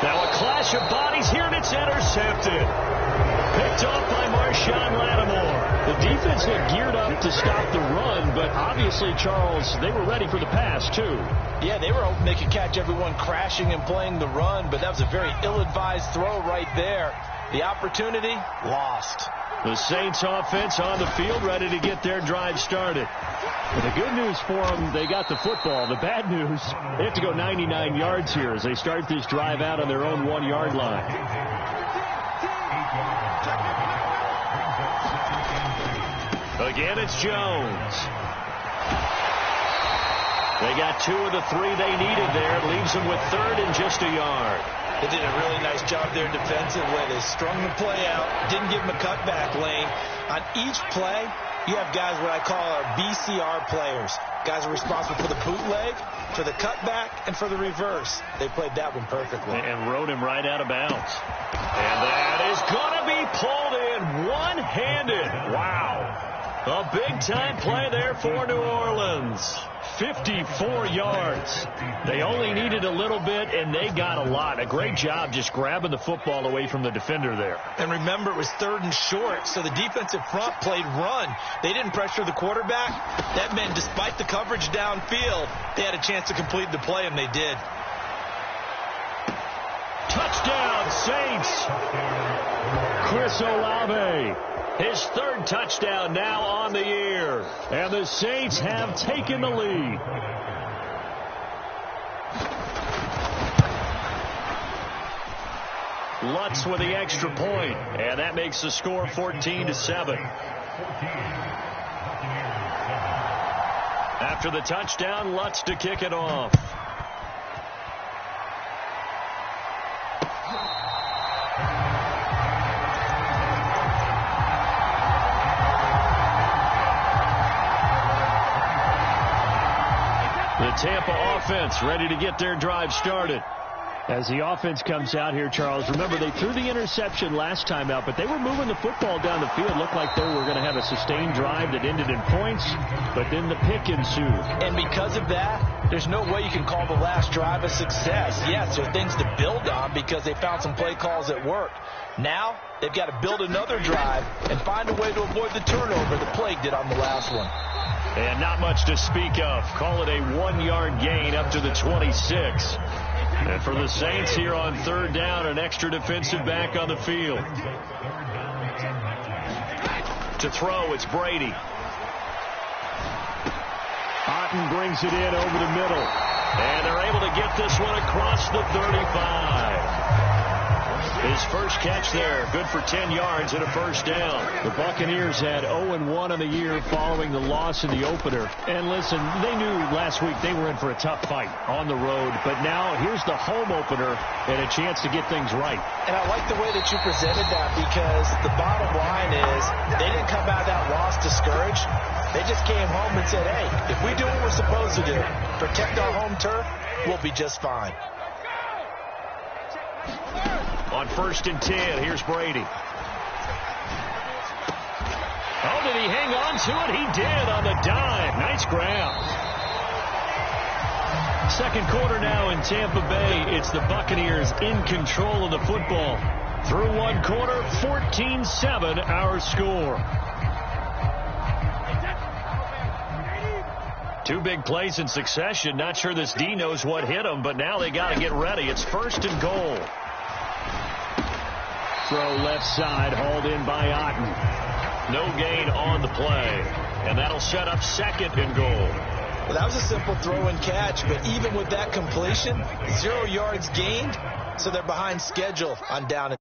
Now a clash of bodies here, and it's intercepted. Picked off by Marshawn Lattimore. The defense had geared up to stop the run, but obviously, Charles, they were ready for the pass, too. Yeah, they were hoping they could catch everyone crashing and playing the run, but that was a very ill-advised throw right there. The opportunity, lost. The Saints offense on the field, ready to get their drive started. Well, the good news for them, they got the football. The bad news, they have to go 99 yards here as they start this drive out on their own 1-yard line. Again, it's Jones. They got 2 of the 3 they needed there. It leaves them with 3rd and just a yard. They did a really nice job there defensively. They strung the play out, didn't give them a cutback lane. On each play, you have guys what I call our BCR players. Guys are responsible for the bootleg, for the cutback, and for the reverse. They played that one perfectly. And rode him right out of bounds. And that is going to be pulled in one-handed. Wow. A big-time play there for New Orleans. 54 yards. They only needed a little bit, and they got a lot. A great job just grabbing the football away from the defender there. And remember, it was 3rd and short, so the defensive front played run. They didn't pressure the quarterback. That meant despite the coverage downfield, they had a chance to complete the play, and they did. Touchdown, Saints. Chris Olave. His 3rd touchdown now on the year. And the Saints have taken the lead. Lutz with the extra point. And that makes the score 14-7. After the touchdown, Lutz to kick it off. The Tampa offense ready to get their drive started. As the offense comes out here, Charles, remember they threw the interception last time out, but they were moving the football down the field. Looked like they were going to have a sustained drive that ended in points, but then the pick ensued. And because of that, there's no way you can call the last drive a success. Yes, there are things to build on because they found some play calls that worked. Now, they've got to build another drive and find a way to avoid the turnover the Plague did on the last one. And not much to speak of. Call it a 1-yard gain up to the 26. And for the Saints here on 3rd down, an extra defensive back on the field. To throw, it's Brady. Otten brings it in over the middle. And they're able to get this one across the 35. His first catch there, good for 10 yards and a first down. The Buccaneers had 0-1 on the year following the loss in the opener. And listen, they knew last week they were in for a tough fight on the road. But now here's the home opener and a chance to get things right. And I like the way that you presented that because the bottom line is they didn't come out of that loss discouraged. They just came home and said, hey, if we do what we're supposed to do, protect our home turf, we'll be just fine. On 1st and 10, here's Brady. Oh, did he hang on to it? He did on the dime. Nice grab. Second quarter now in Tampa Bay. It's the Buccaneers in control of the football. Through one quarter, 14-7 our score. 2 big plays in succession. Not sure this D knows what hit him, but now they got to get ready. It's 1st and goal. Throw left side, hauled in by Otten. No gain on the play. And that'll set up 2nd and goal. Well, that was a simple throw and catch, but even with that completion, 0 yards gained, so they're behind schedule on down.